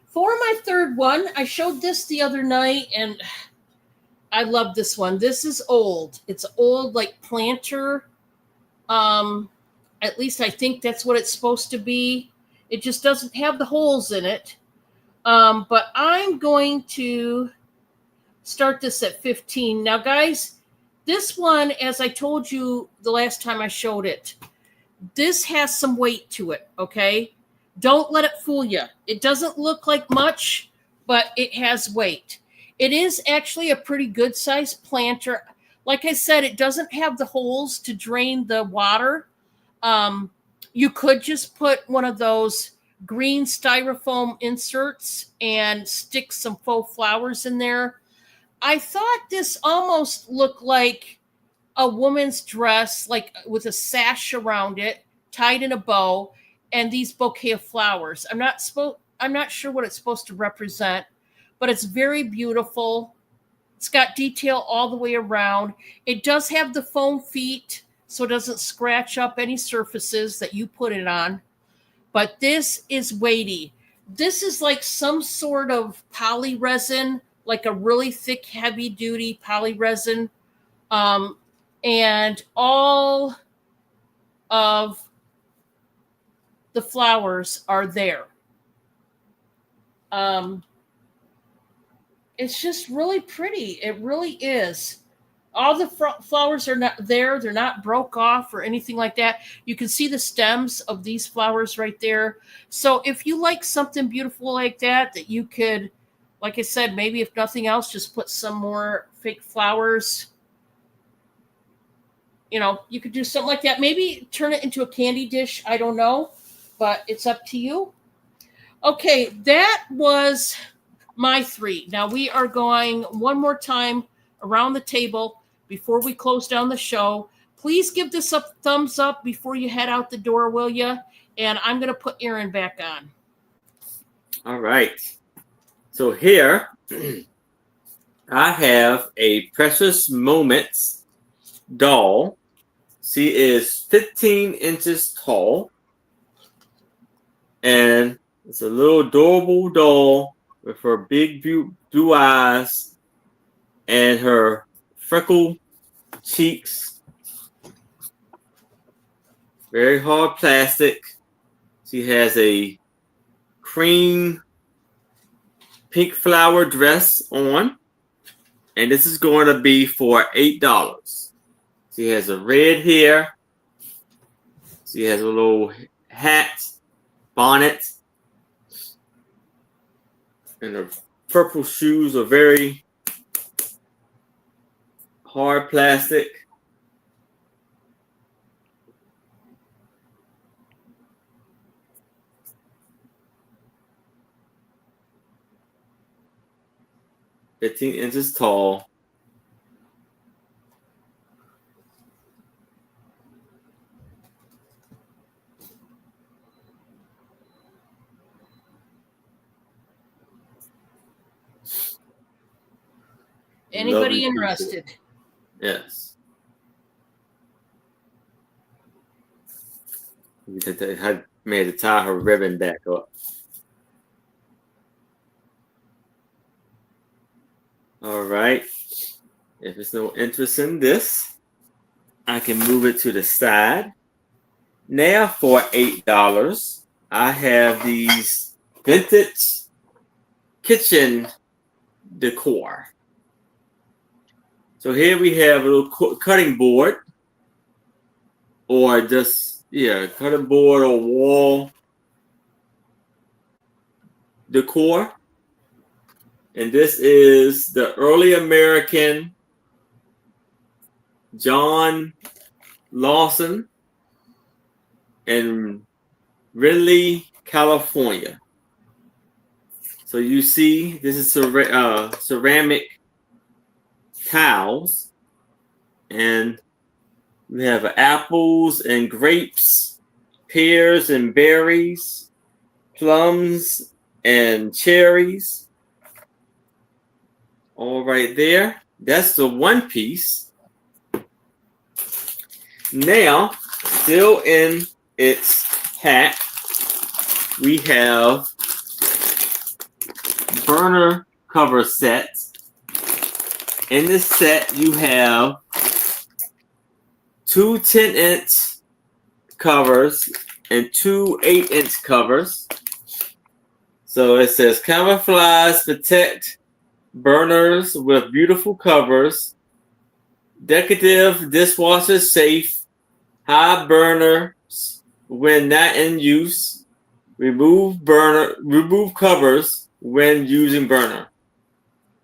For my third one, I showed this the other night, and I love this one. This is old. It's old, like planter. At least I think that's what it's supposed to be. It just doesn't have the holes in it. But I'm going to start this at 15. Now, guys, this one, as I told you the last time I showed it, this has some weight to it, okay? Don't let it fool you. It doesn't look like much, but it has weight. It is actually a pretty good sized planter. Like I said, it doesn't have the holes to drain the water. You could just put one of those green styrofoam inserts and stick some faux flowers in there. I thought this almost looked like a woman's dress, like with a sash around it, tied in a bow, and these bouquet of flowers. I'm not sure what it's supposed to represent, but it's very beautiful. It's got detail all the way around. It does have the foam feet, so it doesn't scratch up any surfaces that you put it on. But this is weighty. This is like some sort of poly resin, like a really thick, heavy duty poly resin. And all of the flowers are there. It's just really pretty. It really is. All the flowers are not there. They're not broke off or anything like that. You can see the stems of these flowers right there. So if you like something beautiful like that you could, like I said, maybe if nothing else, just put some more fake flowers. You know, you could do something like that. Maybe turn it into a candy dish. I don't know, but it's up to you. Okay, that was my 3. Now we are going one more time around the table before we close down the show. Please give this a thumbs up before you head out the door, will you? And I'm going to put Aaron back on. All right. So here I have a Precious Moments doll. She is 15 inches tall. And it's a little adorable doll with her big blue eyes and her freckled cheeks. Very hard plastic. She has a cream pink flower dress on. And this is going to be for $8. She has a red hair. She has a little hat, bonnet. And her purple shoes are very hard plastic. "15 inches tall." Anybody interested? Yes. I made to tie her ribbon back up. All right. If there's no interest in this, I can move it to the side. Now for $8, I have these vintage kitchen decor. So here we have a little cutting board, or just, cutting board or wall decor. And this is the early American John Lawson in Ridley, California. So you see, this is ceramic tiles, and we have apples and grapes, pears and berries, plums and cherries, all right there. That's the one piece. Now, still in its hat, we have burner cover sets. In this set, you have two 10-inch covers and 2 8-inch covers. So it says camouflage protect burners with beautiful covers, decorative dishwasher safe, high burners when not in use, remove covers when using burner.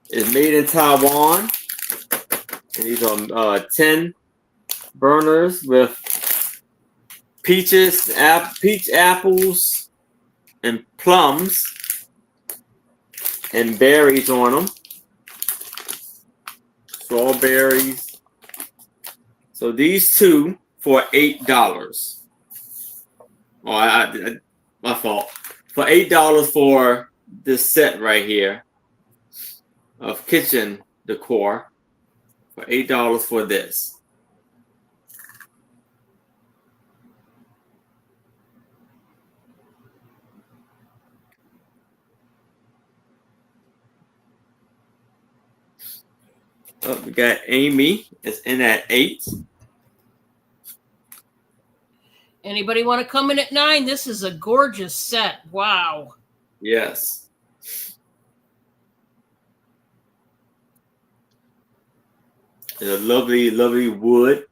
It's made in Taiwan, and these are 10 burners with peach apples, and plums, and berries on them. Strawberries. So these two for $8. Oh, my fault. For $8 for this set right here of kitchen decor. For $8 for this. Oh, we got Amy. It's in at 8. Anybody want to come in at 9? This is a gorgeous set. Wow. Yes. And a lovely, lovely wood.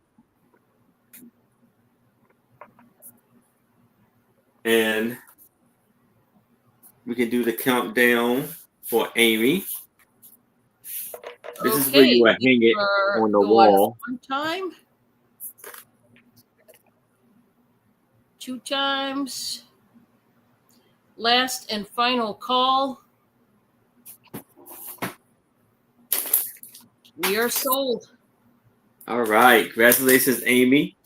And we can do the countdown for Amy. This is where you would hang it on the wall. 1 time. 2 times. Last and final call. We are sold. All right. Congratulations, Amy.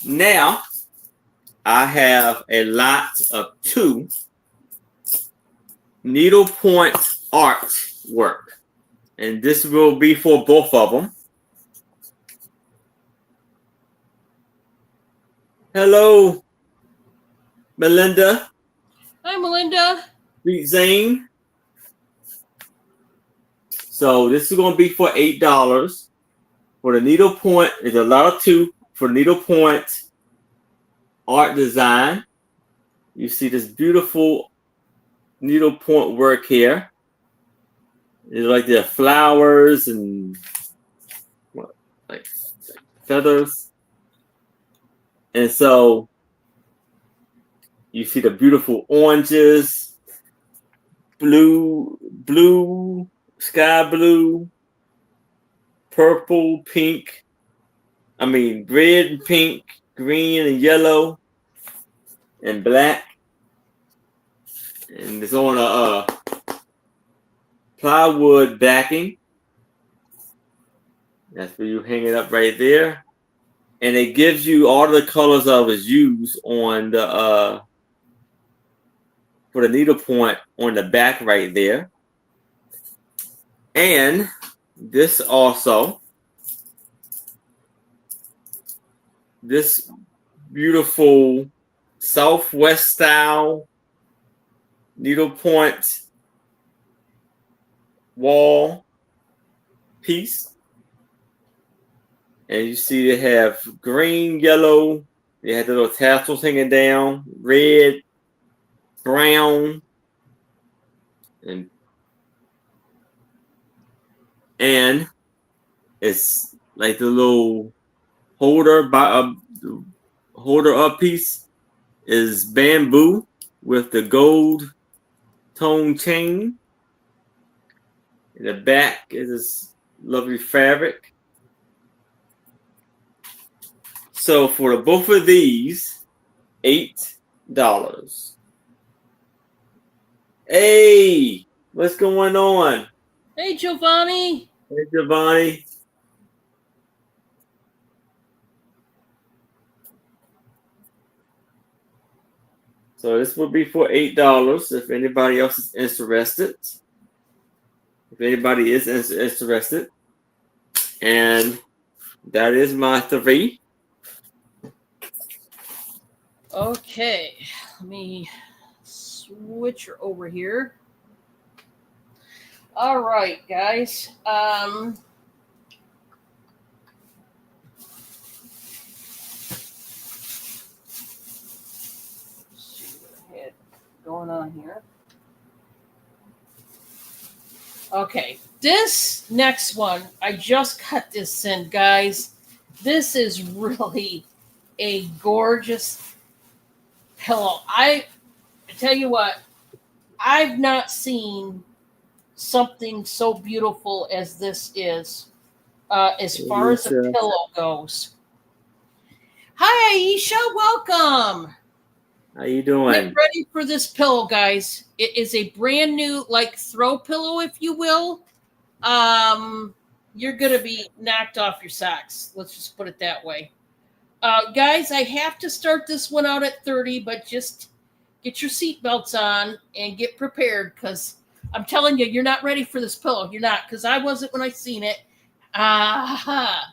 Now, I have a lot of 2 needlepoint artwork. And this will be for both of them. Hello, Melinda. Hi, Melinda. Sweet Zane. So this is going to be for $8. For the needlepoint, there's a lot of 2 for needlepoint art design. You see this beautiful needlepoint work here. It's like the flowers and like feathers. And so you see the beautiful oranges, blue, sky blue, purple, pink. I mean, red and pink, green and yellow, and black. And it's on a plywood backing. That's where you hang it up right there. And it gives you all the colors I was used on the for the needlepoint on the back right there. And this also, this beautiful Southwest style needlepoint wall piece. And you see they have green, yellow, they have the little tassels hanging down, red, brown, and it's like the little holder up piece is bamboo with the gold tone chain. In the back is this lovely fabric. So for both of these, $8. Hey, what's going on? Hey, Giovanni. Hey, Giovanni. So this will be for $8 if anybody else is interested. If anybody is interested. And that is my 3. Okay, let me switch her over here. All right, guys. going on here. Okay, this next one, I just cut this in, guys. This is really a gorgeous pillow. I tell you what, I've not seen something so beautiful as this is, as far as a pillow goes. Hi, Aisha, welcome. How you doing? Get ready for this pillow, guys. It is a brand new, like, throw pillow, if you will. You're gonna be knocked off your socks. Let's just put it that way. Guys, I have to start this one out at 30, but just get your seatbelts on and get prepared, because I'm telling you, you're not ready for this pillow. You're not, because I wasn't when I seen it. Now,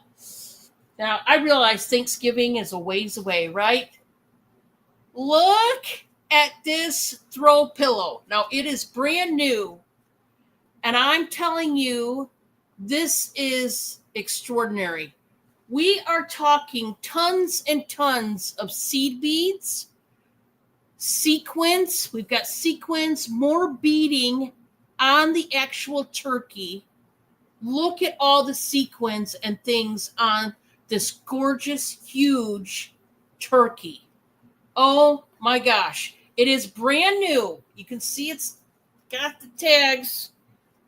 I realize Thanksgiving is a ways away, right? Look at this throw pillow. Now, it is brand new, and I'm telling you, this is extraordinary. We are talking tons and tons of seed beads, sequins. We've got sequins, more beading on the actual turkey. Look at all the sequins and things on this gorgeous, huge turkey. Oh my gosh. It is brand new. You can see it's got the tags.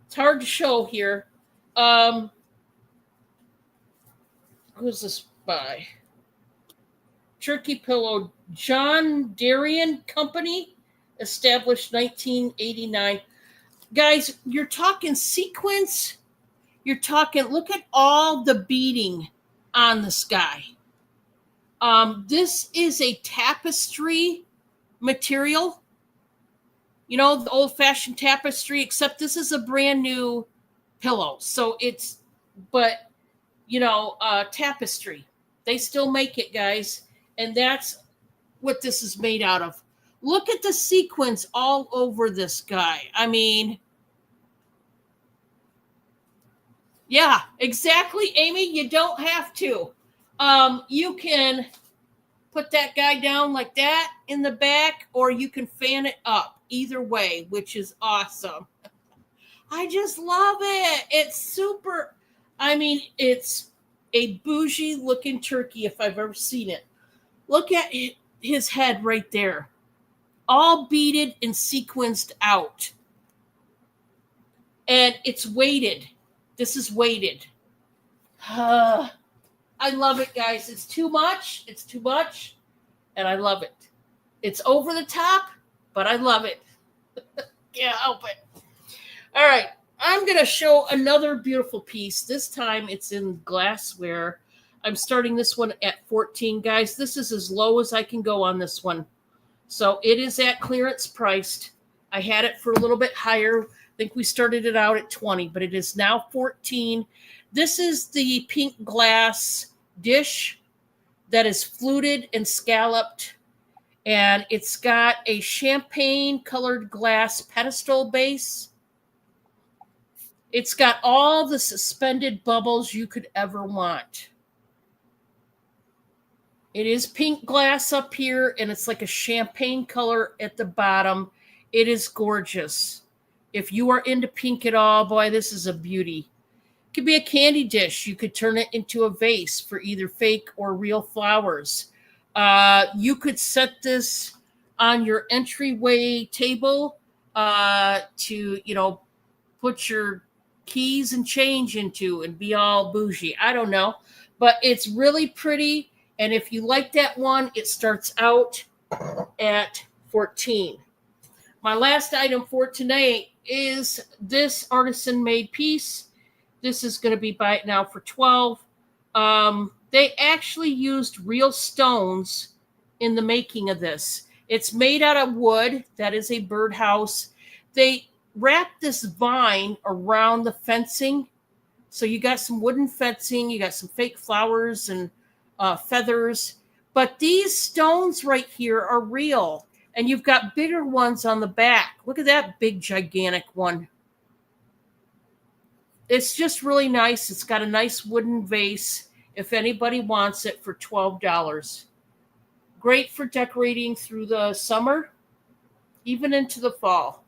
It's hard to show here. Who's this by? Turkey Pillow, John Darien Company, established 1989. Guys, you're talking sequence. You're talking, look at all the beading on the sky. This is a tapestry material. You know, the old-fashioned tapestry, except this is a brand new pillow. So it's, but, you know, tapestry. They still make it, guys. And that's what this is made out of. Look at the sequins all over this guy. I mean, yeah, exactly, Amy. You don't have to. You can put that guy down like that in the back, or you can fan it up. Either way, which is awesome. I just love it. It's super. I mean, it's a bougie looking turkey if I've ever seen it. Look at his head right there. All beaded and sequenced out. And it's weighted. This is weighted. I love it, guys. It's too much. It's too much. And I love it. It's over the top, but I love it. Can't help it. All right. I'm going to show another beautiful piece. This time it's in glassware. I'm starting this one at 14, guys. This is as low as I can go on this one. So it is at clearance priced. I had it for a little bit higher. I think we started it out at 20, but it is now 14. This is the pink glass dish that is fluted and scalloped. And it's got a champagne colored glass pedestal base. It's got all the suspended bubbles you could ever want. It is pink glass up here, and it's like a champagne color at the bottom. It is gorgeous. If you are into pink at all, boy, this is a beauty. It could be a candy dish. You could turn it into a vase for either fake or real flowers. You could set this on your entryway table to, you know, put your keys and change into and be all bougie. I don't know, but it's really pretty. And if you like that one, it starts out at 14. My last item for tonight is this artisan made piece. This is going to be by it now for 12. They actually used real stones in the making of this. It's made out of wood. That is a birdhouse. They wrapped this vine around the fencing. So you got some wooden fencing. You got some fake flowers and feathers. But these stones right here are real. And you've got bigger ones on the back. Look at that big, gigantic one. It's just really nice. It's got a nice wooden vase if anybody wants it for $12. Great for decorating through the summer. even into the fall.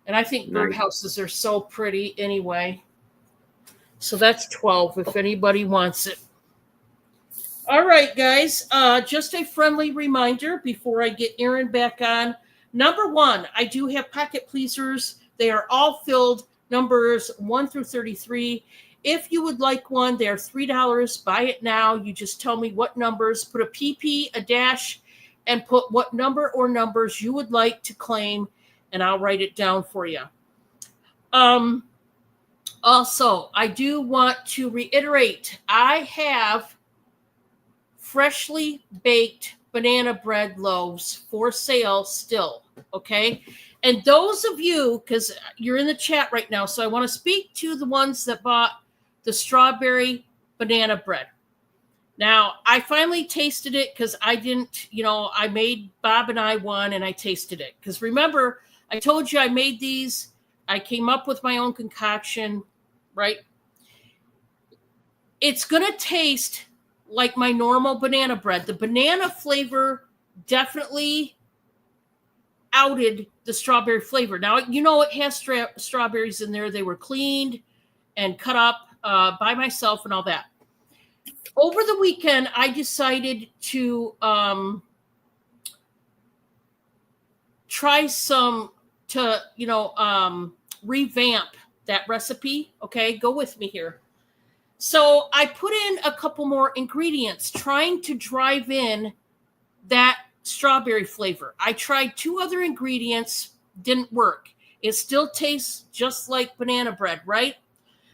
And I think Nice. birdhouses are so pretty anyway. So that's 12 if anybody wants it. All right, guys. Just a friendly reminder before I get Erin back on. Number one, I do have pocket pleasers. They are all filled, numbers 1 through 33. If you would like one, they're $3. Buy it now. You just tell me what numbers. Put a PP, a dash, and put what number or numbers you would like to claim, and I'll write it down for you. Also, I do want to reiterate, I have freshly baked banana bread loaves for sale still, okay? And those of you, because you're in the chat right now, so I want to speak to the ones that bought the strawberry banana bread. Now, I finally tasted it because I didn't, I made Bob and I one and I tasted it. Because remember, I told you I made these. I came up with my own concoction, right? It's going to taste like my normal banana bread. The banana flavor definitely outed the strawberry flavor. Now, it has strawberries in there. They were cleaned and cut up by myself and all that. Over the weekend, I decided to try revamp that recipe. Okay, go with me here. So I put in a couple more ingredients, trying to drive in that strawberry flavor. I tried 2 other ingredients, didn't work. It still tastes just like banana bread, right?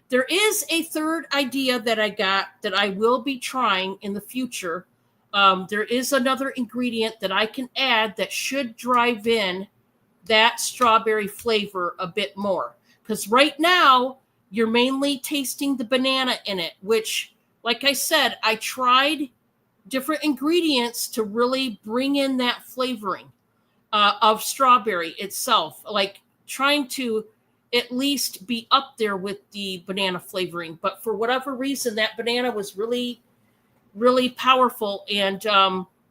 There is a third idea that I got that I will be trying in the future. There is another ingredient that I can add that should drive in that strawberry flavor a bit more. Because right now, you're mainly tasting the banana in it, which, like I said, I tried different ingredients to really bring in that flavoring of strawberry itself, like trying to at least be up there with the banana flavoring. But for whatever reason, that banana was really, really powerful. And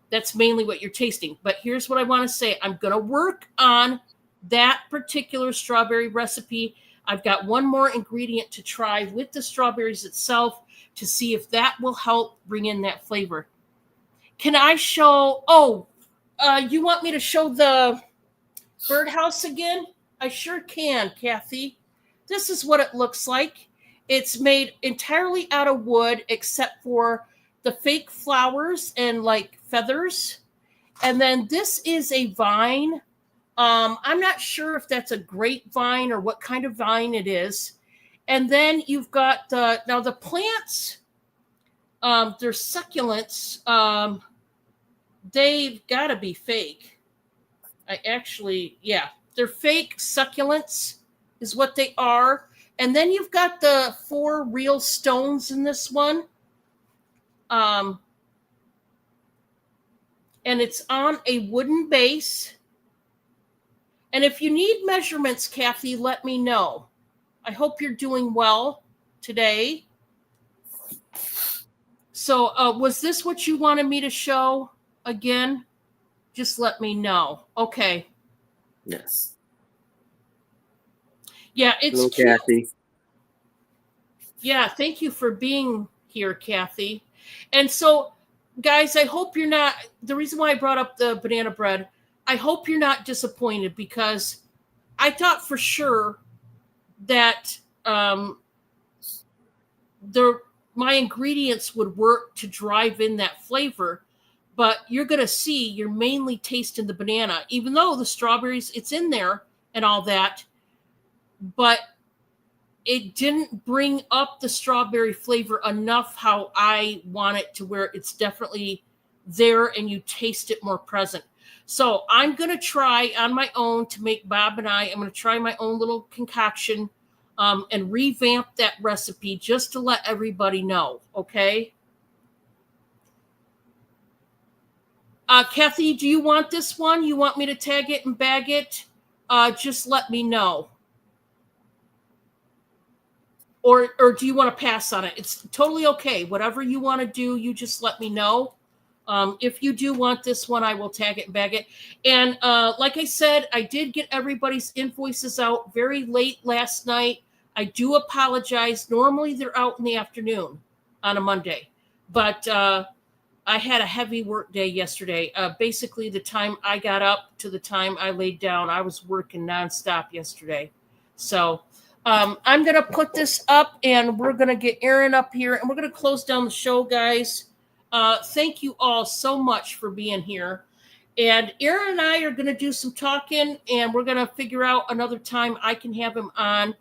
that's mainly what you're tasting. But here's what I want to say. I'm going to work on that particular strawberry recipe. I've got one more ingredient to try with the strawberries itself to see if that will help bring in that flavor. Can I show? You want me to show the birdhouse again? I sure can, Kathy. This is what it looks like. It's made entirely out of wood except for the fake flowers and like feathers. And then this is a vine. I'm not sure if that's a grapevine or what kind of vine it is. And then you've got the plants. They're succulents. They've got to be fake. They're fake succulents is what they are. And then you've got the 4 real stones in this one. And it's on a wooden base. And if you need measurements, Kathy, let me know. I hope you're doing well today. So was this what you wanted me to show again? Just let me know. Okay. Yes. Yeah, it's hello, cute. Kathy. Yeah, thank you for being here, Kathy. And so, guys, I hope you're not, the reason why I brought up the banana bread, I hope you're not disappointed because I thought for sure that my ingredients would work to drive in that flavor, but you're going to see you're mainly tasting the banana, even though the strawberries, it's in there and all that, but it didn't bring up the strawberry flavor enough how I want it to where it's definitely there and you taste it more present. So I'm going to try on my own to make Bob and I'm going to try my own little concoction and revamp that recipe just to let everybody know. Okay. Kathy, do you want this one? You want me to tag it and bag it? Just let me know. Or do you want to pass on it? It's totally okay. Whatever you want to do, you just let me know. If you do want this one, I will tag it and bag it. And like I said, I did get everybody's invoices out very late last night. I do apologize. Normally they're out in the afternoon on a Monday, but I had a heavy work day yesterday. Basically, the time I got up to the time I laid down, I was working nonstop yesterday. So I'm going to put this up, and we're going to get Aaron up here, and we're going to close down the show, guys. Thank you all so much for being here. And Aaron and I are going to do some talking, and we're going to figure out another time I can have him on.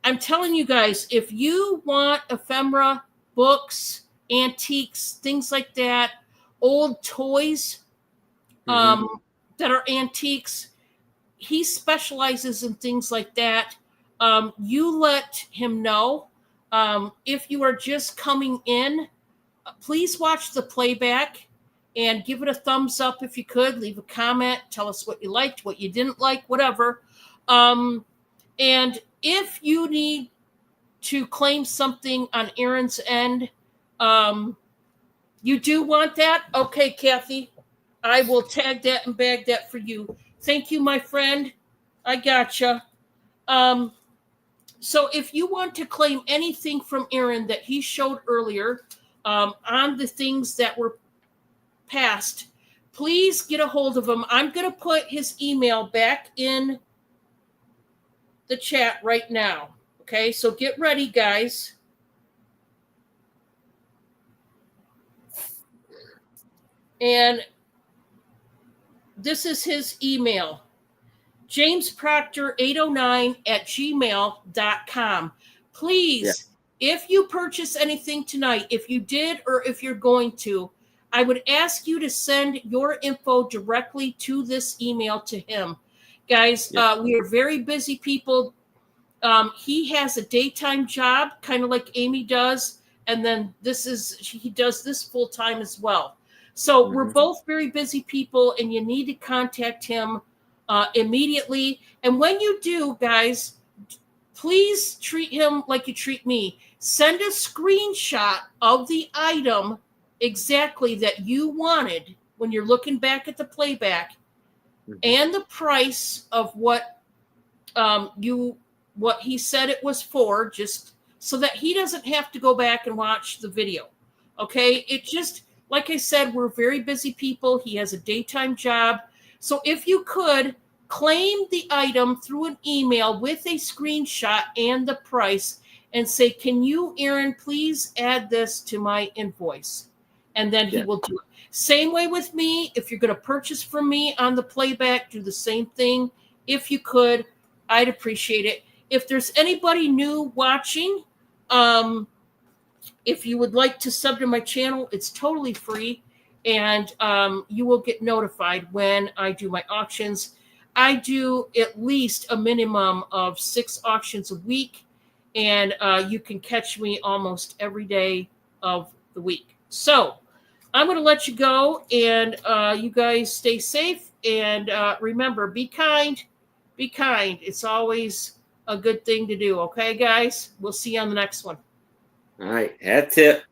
I'm telling you guys, if you want ephemera, books, antiques, things like that, old toys that are antiques, he specializes in things like that. You let him know. If you are just coming in, please watch the playback and give it a thumbs up if you could. Leave a comment. Tell us what you liked, what you didn't like, whatever. And if you need to claim something on Aaron's end, you do want that? Okay, Kathy. I will tag that and bag that for you. Thank you, my friend. I gotcha. So if you want to claim anything from Aaron that he showed earlier on the things that were passed, please get a hold of him. I'm going to put his email back in the chat right now. Okay, so get ready, guys. And this is his email. JamesProctor809@gmail.com. Please, if you purchase anything tonight, if you did or if you're going to, I would ask you to send your info directly to this email to him. Guys, we are very busy people. He has a daytime job, kind of like Amy does, and then he does this full time as well. So we're both very busy people, and you need to contact him immediately. And when you do, guys, please treat him like you treat me. Send a screenshot of the item exactly that you wanted when you're looking back at the playback, and the price of what he said it was for, just so that he doesn't have to go back and watch the video. Okay? It just, like I said, we're very busy people. He has a daytime job. So if you could claim the item through an email with a screenshot and the price and say, can you, Aaron, please add this to my invoice? And then he will do it. Same way with me. If you're going to purchase from me on the playback, do the same thing. If you could, I'd appreciate it. If there's anybody new watching, if you would like to sub to my channel, it's totally free. And you will get notified when I do my auctions. I do at least a minimum of 6 auctions a week. And you can catch me almost every day of the week. So I'm going to let you go. And you guys stay safe. And remember, be kind. Be kind. It's always a good thing to do. Okay, guys? We'll see you on the next one. All right. That's it.